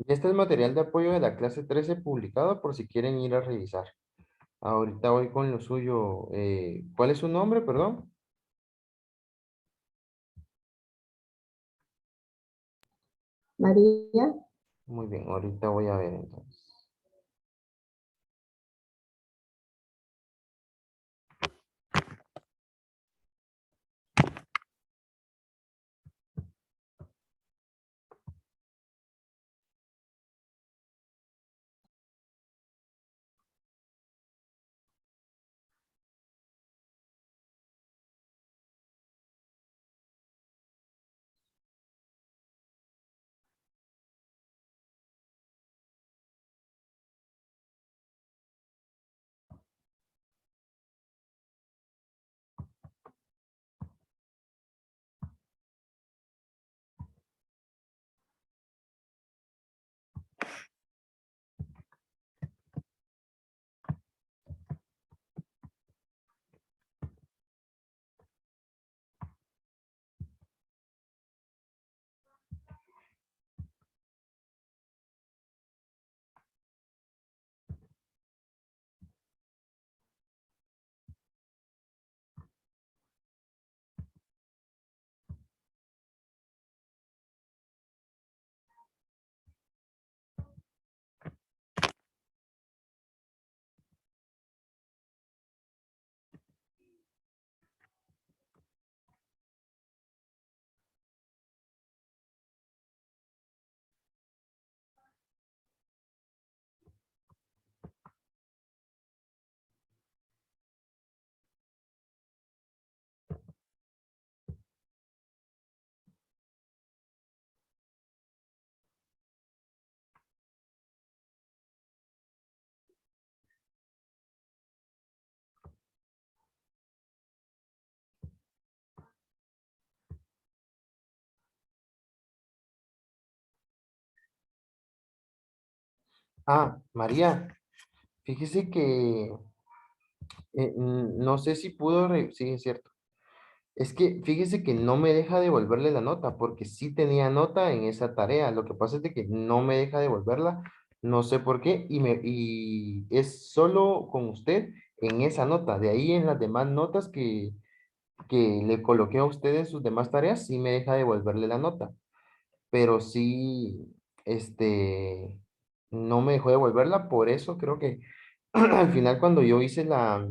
Speaker 1: Ya está el material de apoyo de la clase 13 publicado por si quieren ir a revisar. Ahorita voy con lo suyo. ¿Cuál es su nombre, perdón?
Speaker 9: María,
Speaker 1: Muy bien, ahorita voy a ver entonces. María, fíjese que no sé si pudo, sí, es cierto. Es que fíjese que no me deja devolverle la nota, porque sí tenía nota en esa tarea. Lo que pasa es de que no me deja devolverla, no sé por qué, y es solo con usted en esa nota. De ahí en las demás notas que le coloqué a usted en sus demás tareas, sí me deja devolverle la nota. Pero sí, no me dejó devolverla, por eso creo que al final cuando yo hice la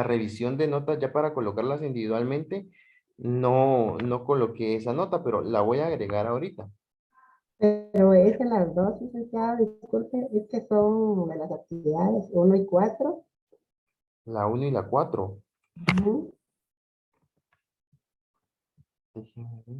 Speaker 1: revisión de notas ya para colocarlas individualmente, no coloqué esa nota, pero la voy a agregar ahorita.
Speaker 9: Pero es que las dos, licenciado, disculpe, es que son de las actividades 1 y 4.
Speaker 1: La 1 y la 4.
Speaker 9: Ujú.
Speaker 1: Déjeme ver.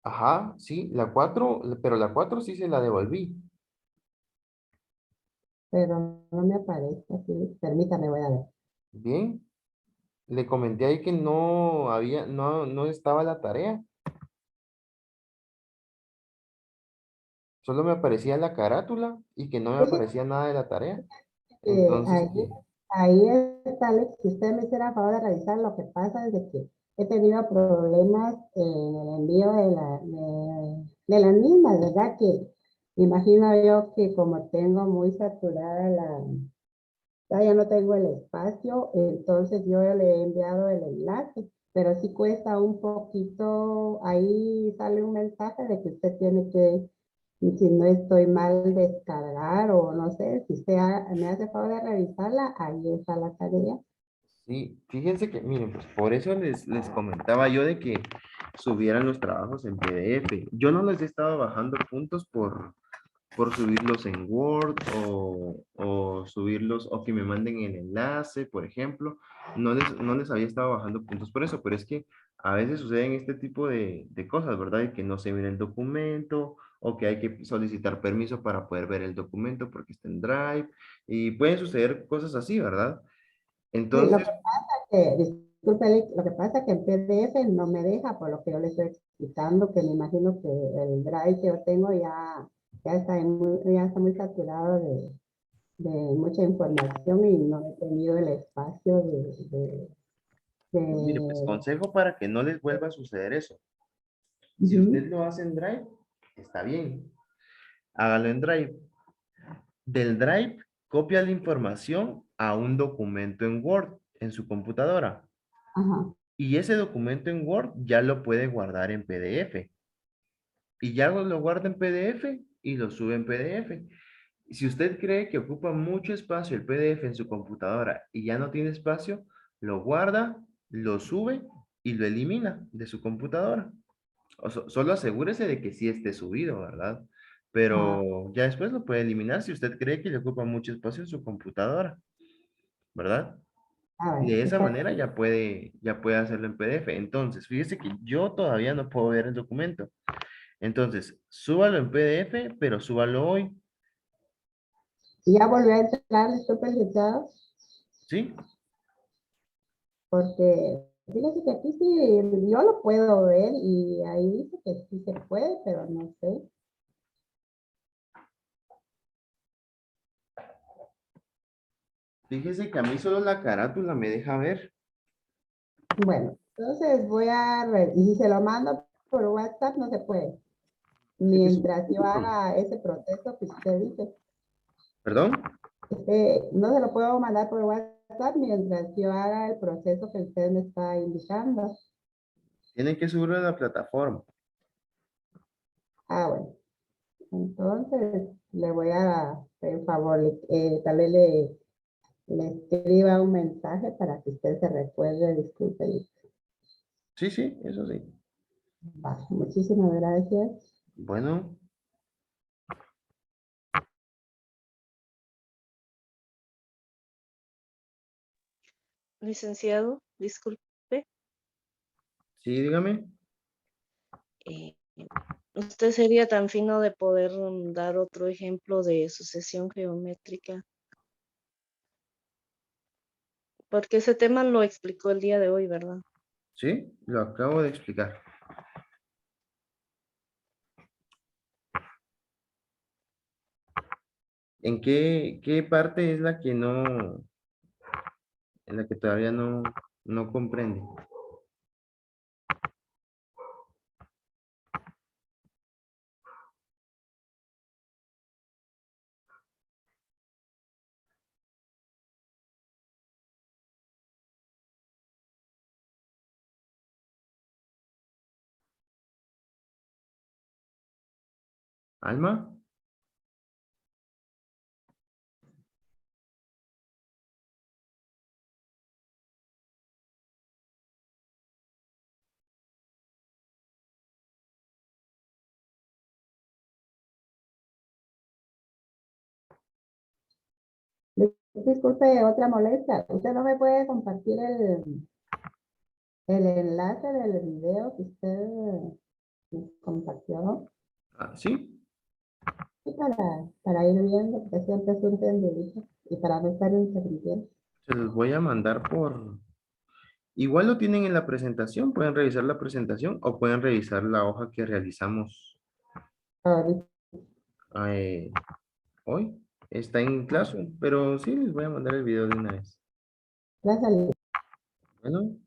Speaker 1: Ajá, sí, la 4, pero la 4 sí se la devolví.
Speaker 9: Pero no me aparece aquí. Permítame, voy a ver.
Speaker 1: Bien, le comenté ahí que no estaba la tarea. Solo me aparecía la carátula y que no me
Speaker 9: Fíjese
Speaker 1: aparecía nada de la tarea.
Speaker 9: que
Speaker 1: Entonces,
Speaker 9: ahí,
Speaker 1: que
Speaker 9: ahí está, Alex, si usted me hiciera favor de revisar, lo que pasa es de que he tenido problemas en el envío de las mismas, ¿verdad? Que imagino yo que como tengo muy saturada ya no tengo el espacio, entonces yo le he enviado el enlace, pero sí cuesta un poquito, ahí sale un mensaje de que usted tiene que, si no estoy mal, descargar o no sé, si usted me hace favor de revisarla, ahí está la tarea.
Speaker 1: sí, fíjense que, miren, pues por eso les comentaba yo de que subieran los trabajos en PDF. Yo no les he estado bajando puntos por subirlos en Word o subirlos o que me manden el enlace, por ejemplo. No les había estado bajando puntos por eso, pero es que a veces suceden este tipo de cosas, ¿verdad? De que no se mira el documento o que hay que solicitar permiso para poder ver el documento porque está en Drive y pueden suceder cosas así, ¿verdad?
Speaker 9: Sí, lo
Speaker 1: Entonces,
Speaker 9: que pasa que, disculpe, Alex, lo que pasa es que en PDF no me deja, por lo que yo le estoy explicando, que me imagino que el drive que yo tengo ya está muy saturado de mucha información y no he tenido el espacio
Speaker 1: mire, pues
Speaker 9: de-
Speaker 1: consejo para que no les vuelva a suceder eso. Si usted
Speaker 9: Ujú.
Speaker 1: lo hace en Drive, está bien. Hágalo en Drive. Del Drive, copia la información a un documento en Word en su computadora.
Speaker 9: Ajá.
Speaker 1: Y ese documento en Word ya lo puede guardar en PDF. Y ya lo guarda en PDF y lo sube en PDF. Si usted cree que ocupa mucho espacio el PDF en su computadora y ya no tiene espacio, lo guarda, lo sube y lo elimina de su computadora. Solo asegúrese de que sí esté subido, ¿verdad?
Speaker 9: Ah,
Speaker 1: Pero ya después lo puede eliminar si usted cree que le ocupa mucho espacio en su computadora, ¿verdad? Y
Speaker 9: bueno,
Speaker 1: de
Speaker 9: sí
Speaker 1: esa
Speaker 9: está
Speaker 1: manera ya puede hacerlo en PDF. Entonces, fíjese que yo todavía no puedo ver el documento. Entonces, súbalo en PDF, pero súbalo hoy,
Speaker 9: y ya volvió a entrar, disculpe, licenciado,
Speaker 1: ¿sí?
Speaker 9: porque fíjese que aquí sí, yo lo puedo ver y ahí dice que sí se puede, pero no sé.
Speaker 1: Fíjese que a mí solo la carátula me deja ver.
Speaker 9: Bueno, entonces voy a ver, y si se lo mando por WhatsApp no se puede,
Speaker 1: Es un
Speaker 9: mientras yo
Speaker 1: punto.
Speaker 9: haga ese proceso que usted dice.
Speaker 1: ¿Perdón?
Speaker 9: No se lo puedo mandar por WhatsApp mientras yo haga el proceso que usted me está indicando.
Speaker 1: Tienen que subirlo a la plataforma.
Speaker 9: Ah, bueno. Entonces, le voy a pedir favor, tal vez le escriba un mensaje para que usted se recuerde, disculpe.
Speaker 1: Sí, sí, eso sí.
Speaker 9: Va, muchísimas gracias.
Speaker 1: Bueno,
Speaker 8: Licenciado, disculpe,
Speaker 1: sí, dígame.
Speaker 8: eh, usted sería tan fino de poder dar otro ejemplo de sucesión geométrica, porque ese tema lo explicó el día de hoy, ¿verdad?
Speaker 1: Sí, lo acabo de explicar. ¿En qué parte es la que no, en la que todavía no comprende? ¿Alma?
Speaker 9: Disculpe, otra molestia. ¿Usted no me puede compartir el enlace del video que usted nos compartió?
Speaker 1: Ah, sí,
Speaker 9: Sí, para ir viendo, porque siempre surgen dudas y para no estar inserviendo.
Speaker 1: se los voy a mandar por... Igual lo tienen en la presentación, pueden revisar la presentación o pueden revisar la hoja que realizamos
Speaker 9: Ahorita,
Speaker 1: eh, hoy. Está en clase, pero sí, les voy a mandar el video de una vez.
Speaker 9: gracias.
Speaker 1: Bueno.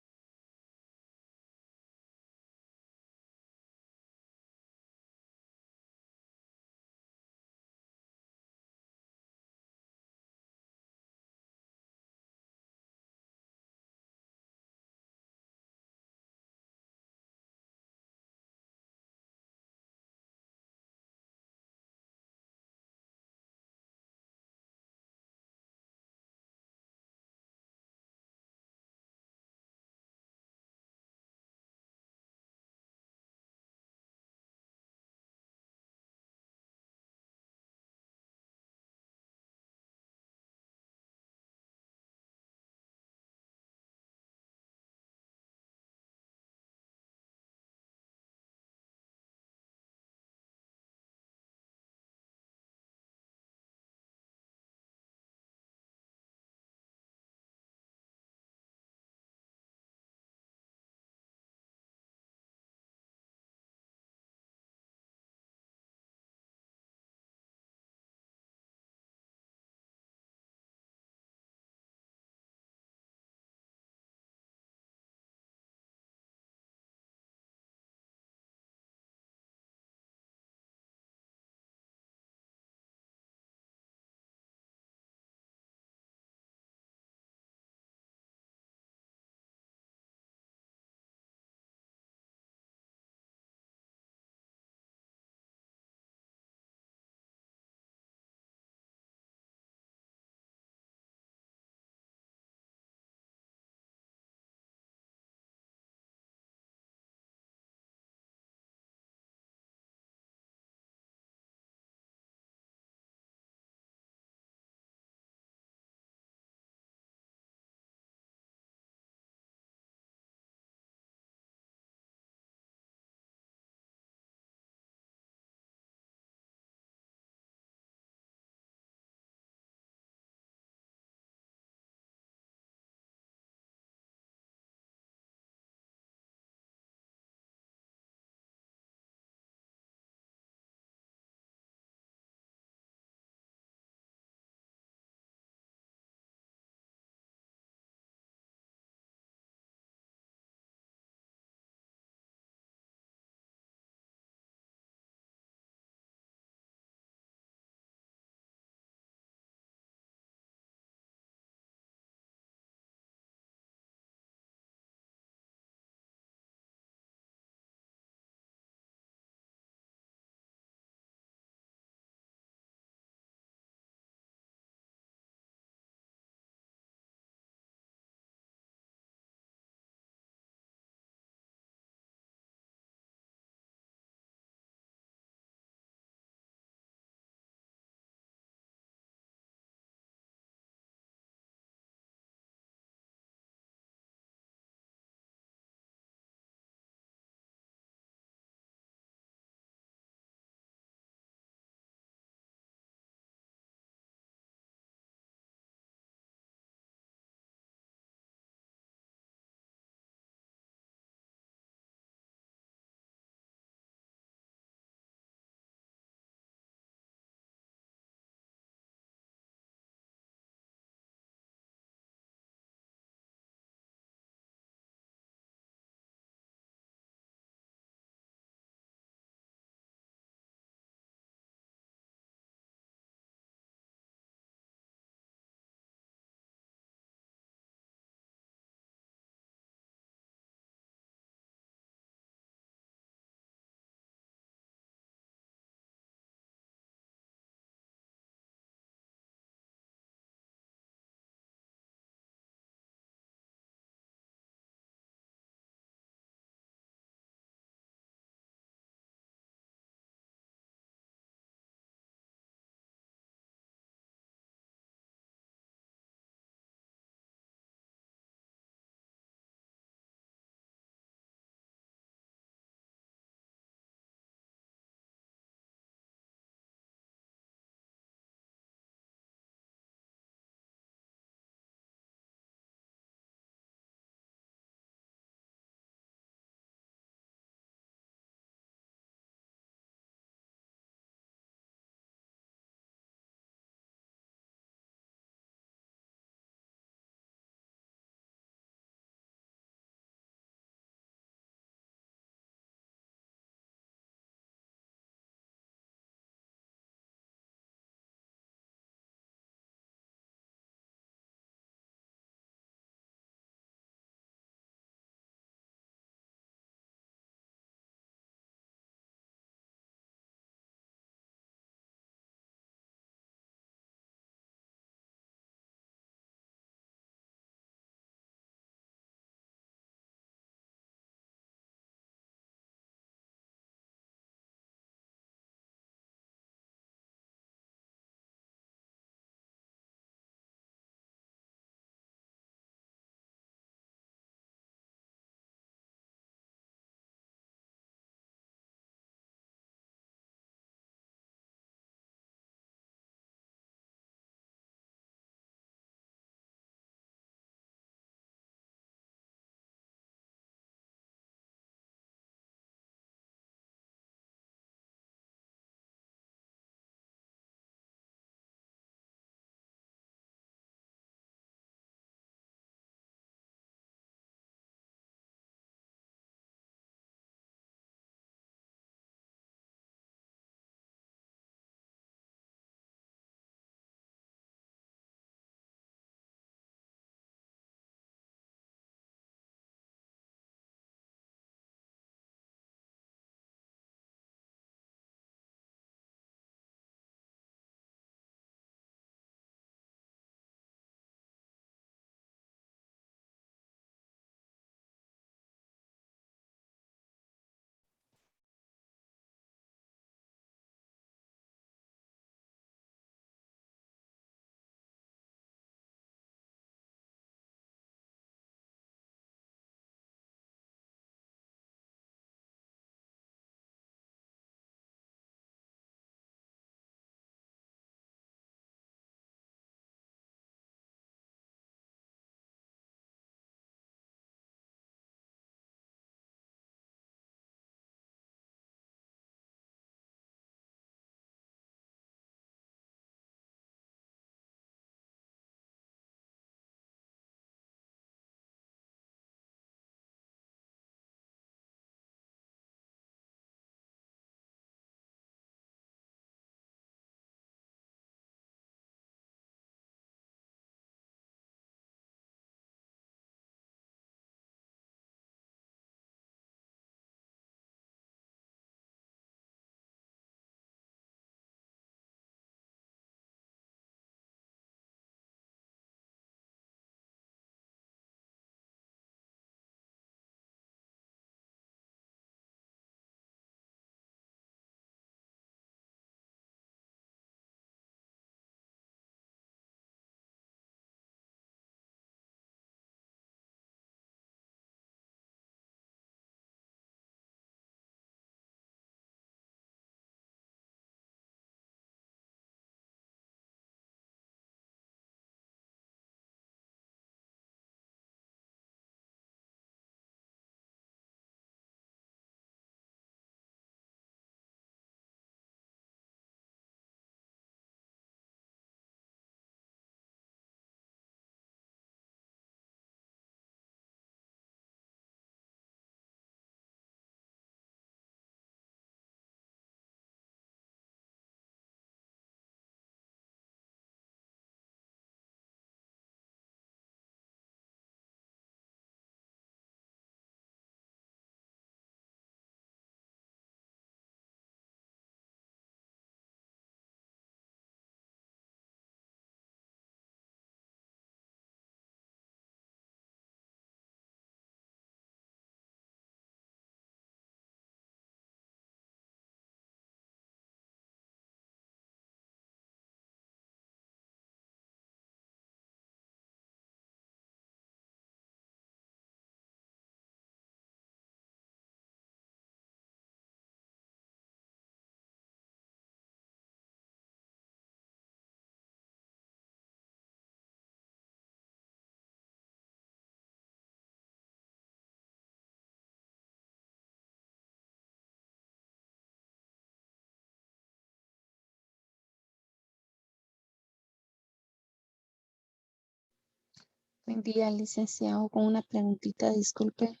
Speaker 10: Buen día, licenciado, con una preguntita, disculpe.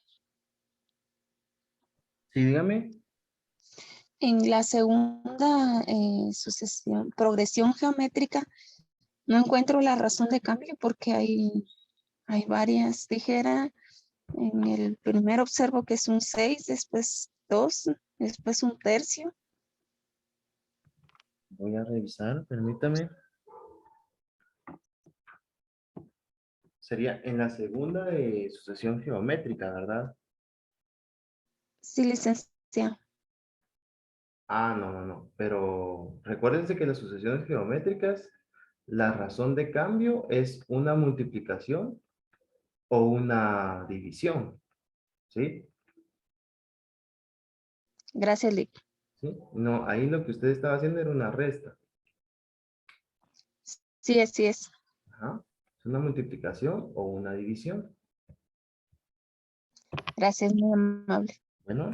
Speaker 1: Sí, dígame.
Speaker 10: En la segunda sucesión, progresión geométrica, no encuentro la razón de cambio porque hay varias. Dijera, en el primero observo que es un 6, después 2, después un tercio.
Speaker 1: Voy a revisar, permítame. Sería en la segunda de sucesión geométrica, ¿verdad?
Speaker 10: Sí, licenciado.
Speaker 1: Ah, no, no, no. Pero recuérdense que las sucesiones geométricas, la razón de cambio es una multiplicación o una división, ¿sí?
Speaker 10: Gracias, Lick.
Speaker 1: ¿Sí? No, ahí lo que usted estaba haciendo era una resta.
Speaker 10: Sí, así es.
Speaker 1: Ajá. Es una multiplicación o una división.
Speaker 10: Gracias, muy amable.
Speaker 1: Bueno,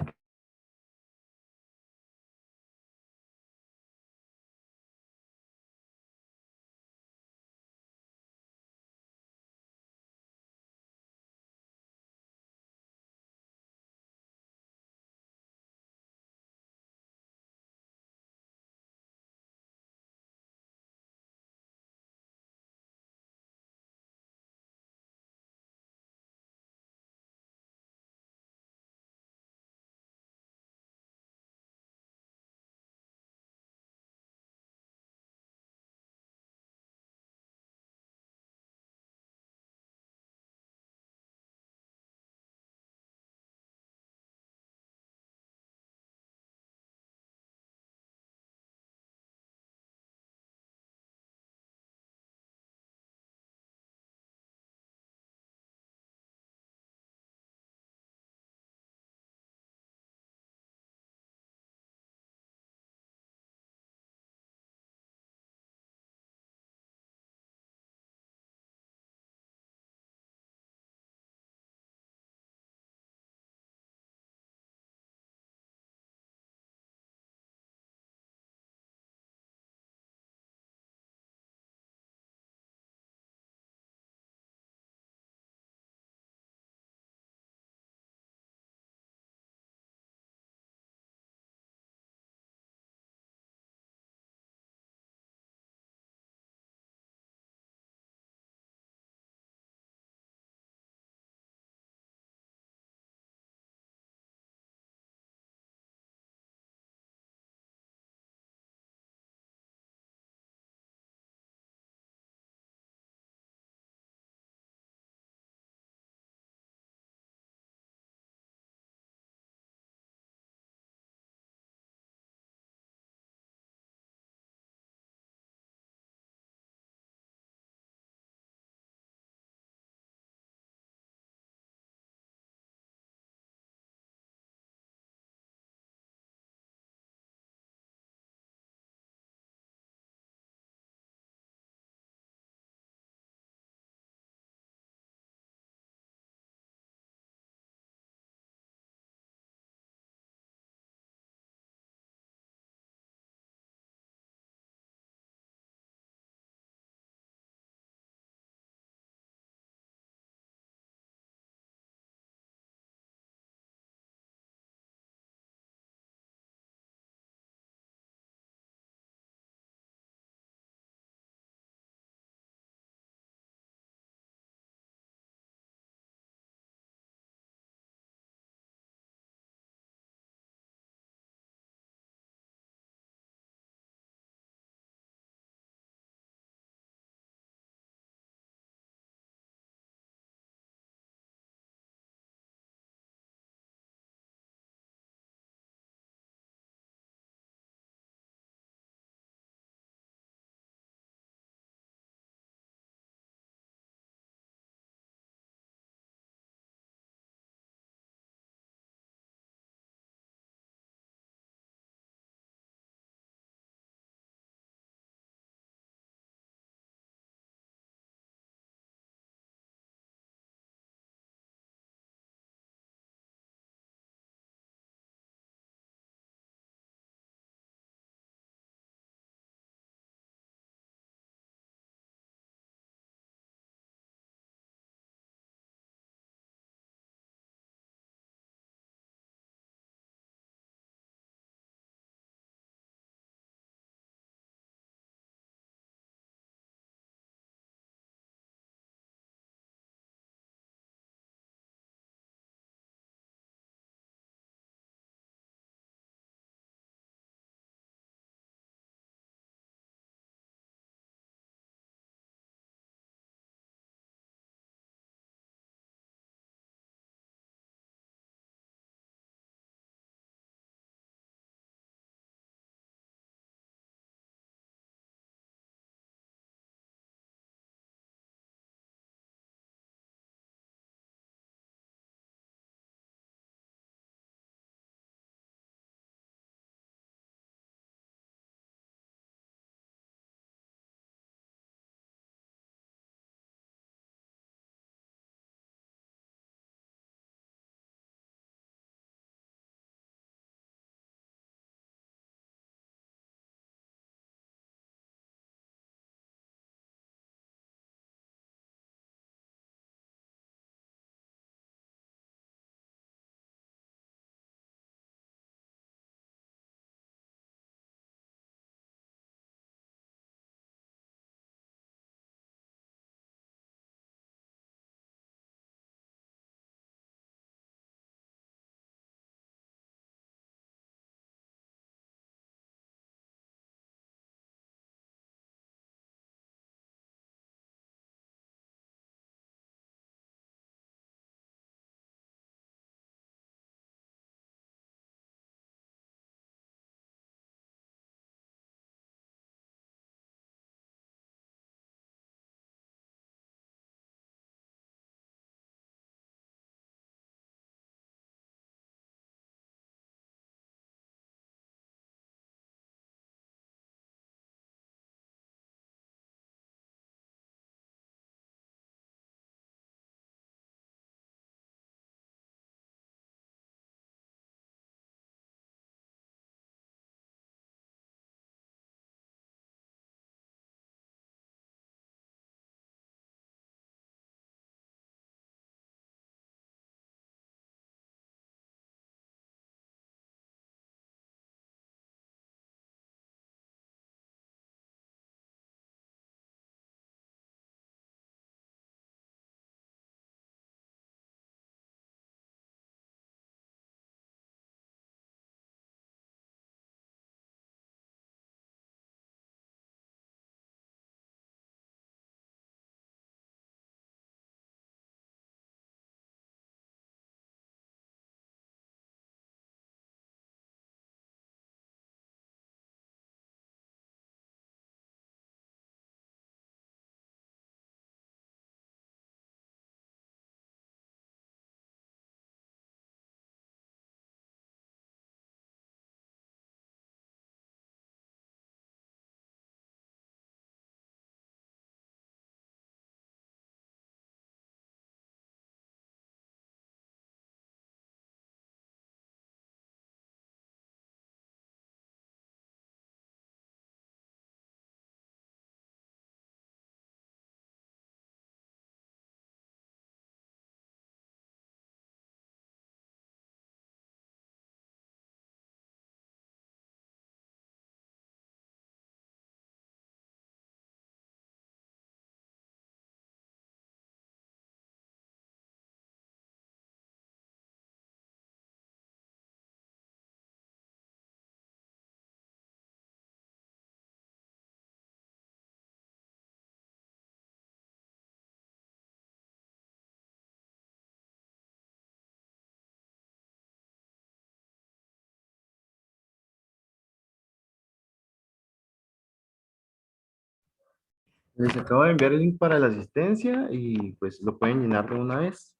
Speaker 1: Les acabo de enviar el link para la asistencia y pues lo pueden llenar de una vez.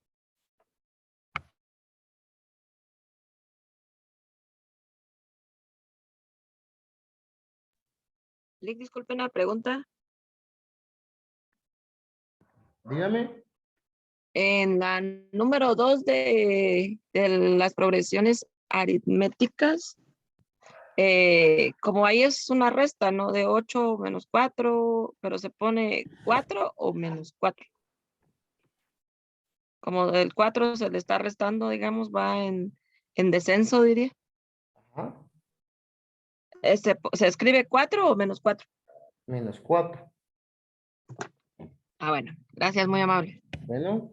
Speaker 3: Lick, disculpe una pregunta.
Speaker 1: Dígame.
Speaker 3: En la número 2 de las progresiones aritméticas, como ahí es una resta, ¿no? De 8 menos 4, pero se pone 4 o menos 4. Como el 4 se le está restando, digamos, va en descenso, diría.
Speaker 1: Ajá.
Speaker 3: ¿Se escribe 4 o menos 4?
Speaker 1: Menos 4.
Speaker 3: Ah, bueno, gracias, muy amable.
Speaker 1: Bueno.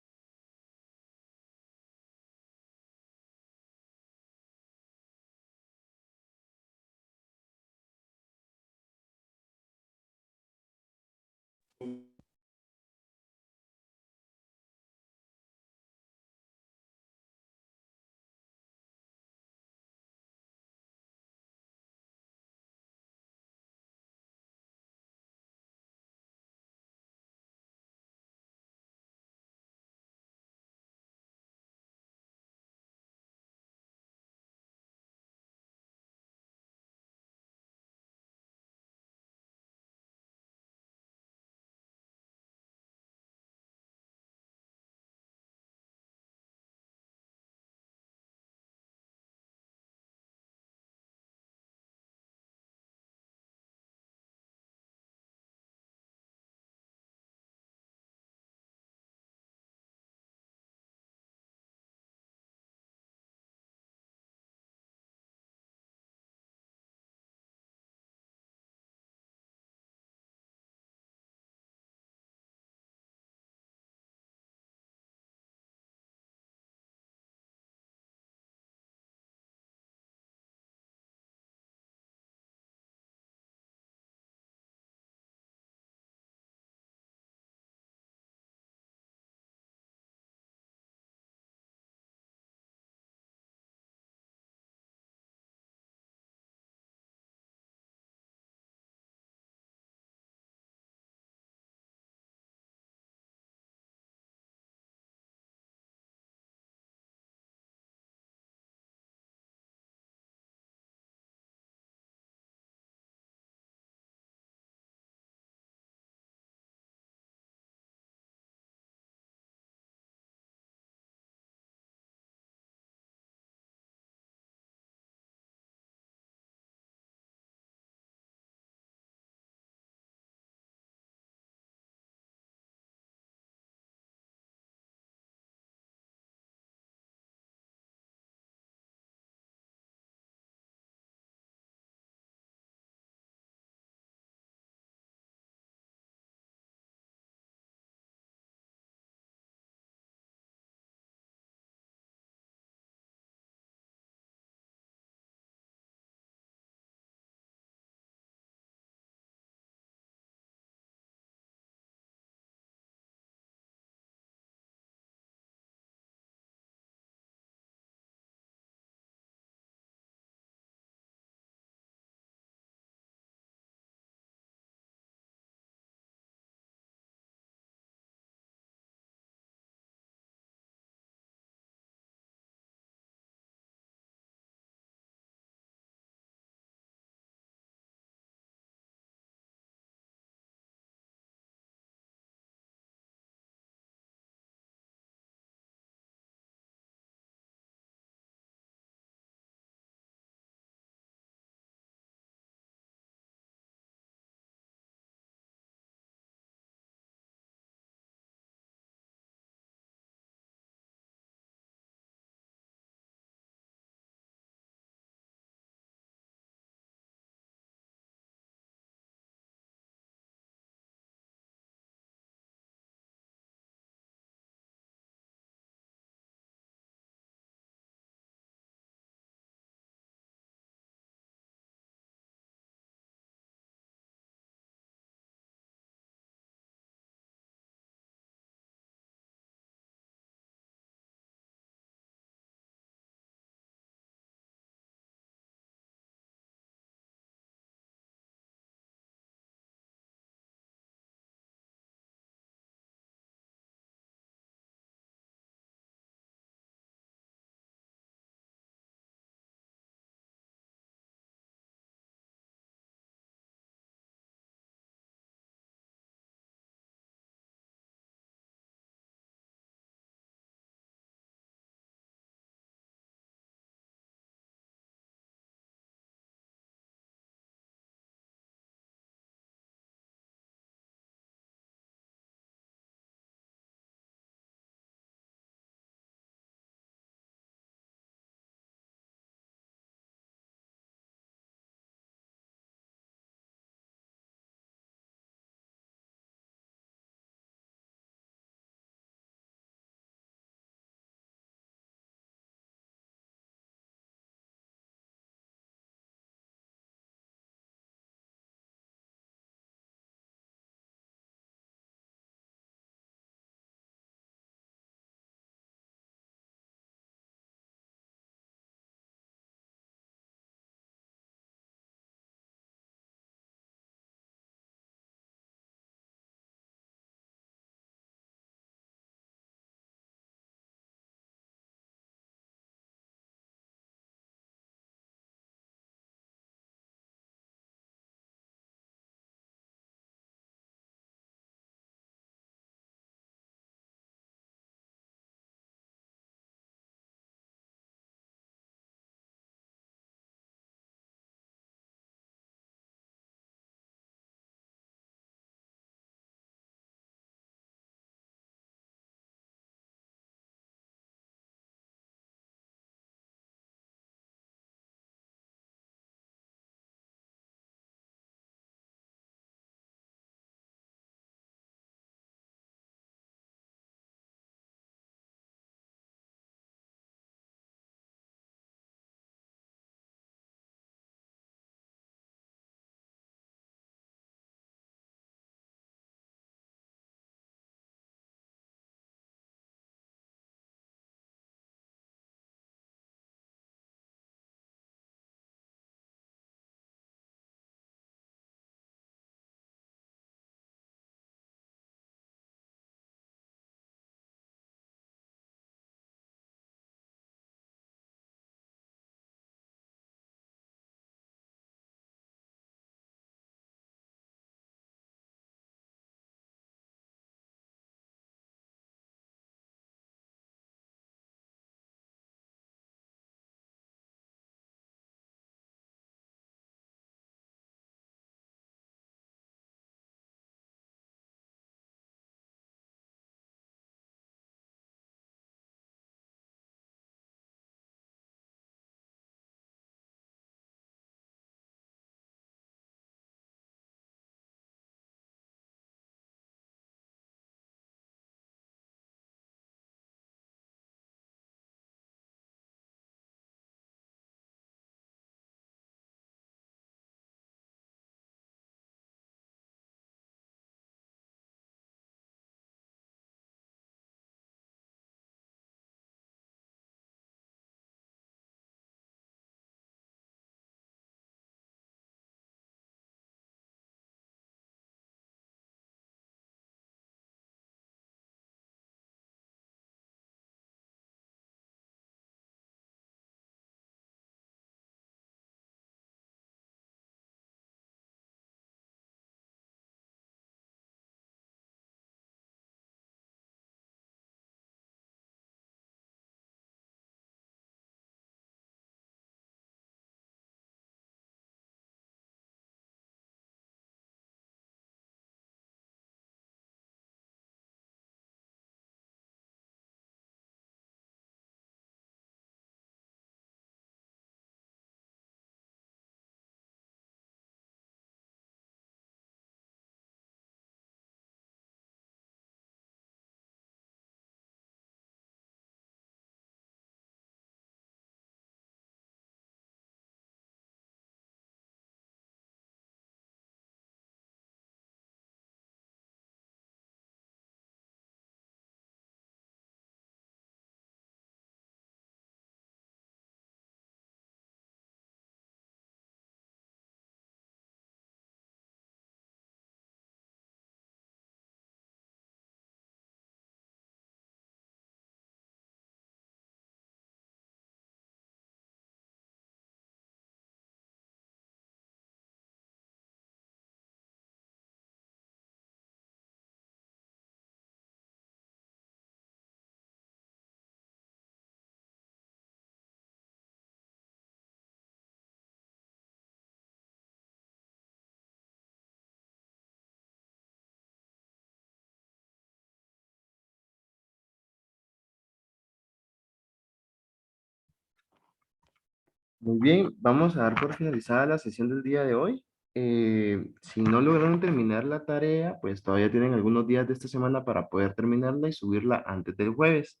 Speaker 1: Muy bien, vamos a dar por finalizada la sesión del día de hoy. Si no lograron terminar la tarea, pues todavía tienen algunos días de esta semana para poder terminarla y subirla antes del jueves.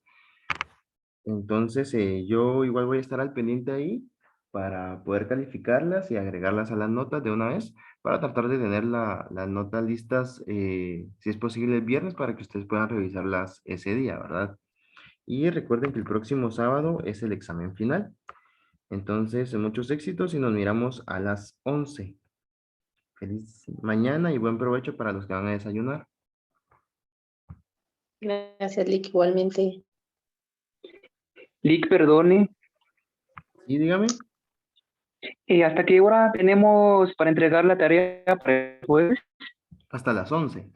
Speaker 1: Entonces, yo igual voy a estar al pendiente ahí para poder calificarlas y agregarlas a las notas de una vez, para tratar de tener las notas listas, si es posible, el viernes, para que ustedes puedan revisarlas ese día, ¿verdad? Y recuerden que el próximo sábado es el examen final. Entonces, muchos éxitos y nos miramos a las 11. Feliz mañana y buen provecho para los que van a desayunar.
Speaker 7: Gracias, Lick, igualmente.
Speaker 11: Lick, perdone,
Speaker 1: Y dígame,
Speaker 11: ¿hasta qué hora tenemos para entregar la tarea para el jueves?
Speaker 1: hasta las 11.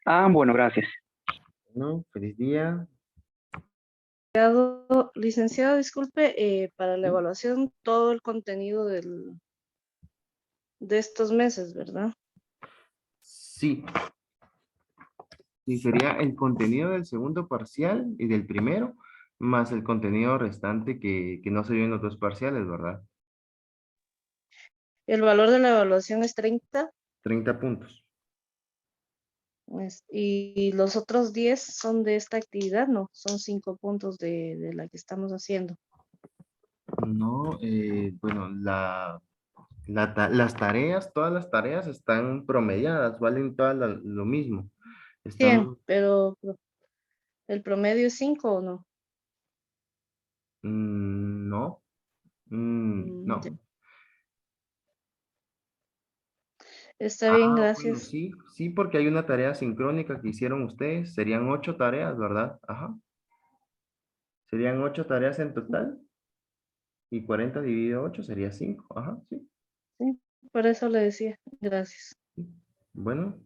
Speaker 11: Ah, bueno, gracias.
Speaker 1: Bueno, feliz día.
Speaker 8: Licenciado, disculpe, para la evaluación todo el contenido de estos meses, ¿verdad?
Speaker 1: Sí. Sí, sería el contenido del segundo parcial y del primero, más el contenido restante que no se vio en los dos parciales, ¿verdad?
Speaker 8: El valor de la evaluación es 30,
Speaker 1: 30 puntos.
Speaker 8: y los otros 10 son de esta actividad, ¿no? Son 5 puntos de la que estamos haciendo.
Speaker 1: No, bueno, las tareas, todas las tareas están promediadas, valen todas lo mismo.
Speaker 8: 100,
Speaker 1: Están,
Speaker 8: pero ¿el promedio es 5 o no?
Speaker 1: no,
Speaker 8: Ya.
Speaker 1: no.
Speaker 8: Está bien,
Speaker 1: Bueno,
Speaker 8: gracias.
Speaker 1: sí, sí, porque hay una tarea sincrónica que hicieron ustedes, serían 8 tareas, ¿verdad? Ajá. Serían 8 tareas en total y 40 dividido 8 sería 5. Ajá, sí.
Speaker 8: Sí, por eso le decía. Gracias.
Speaker 1: Bueno,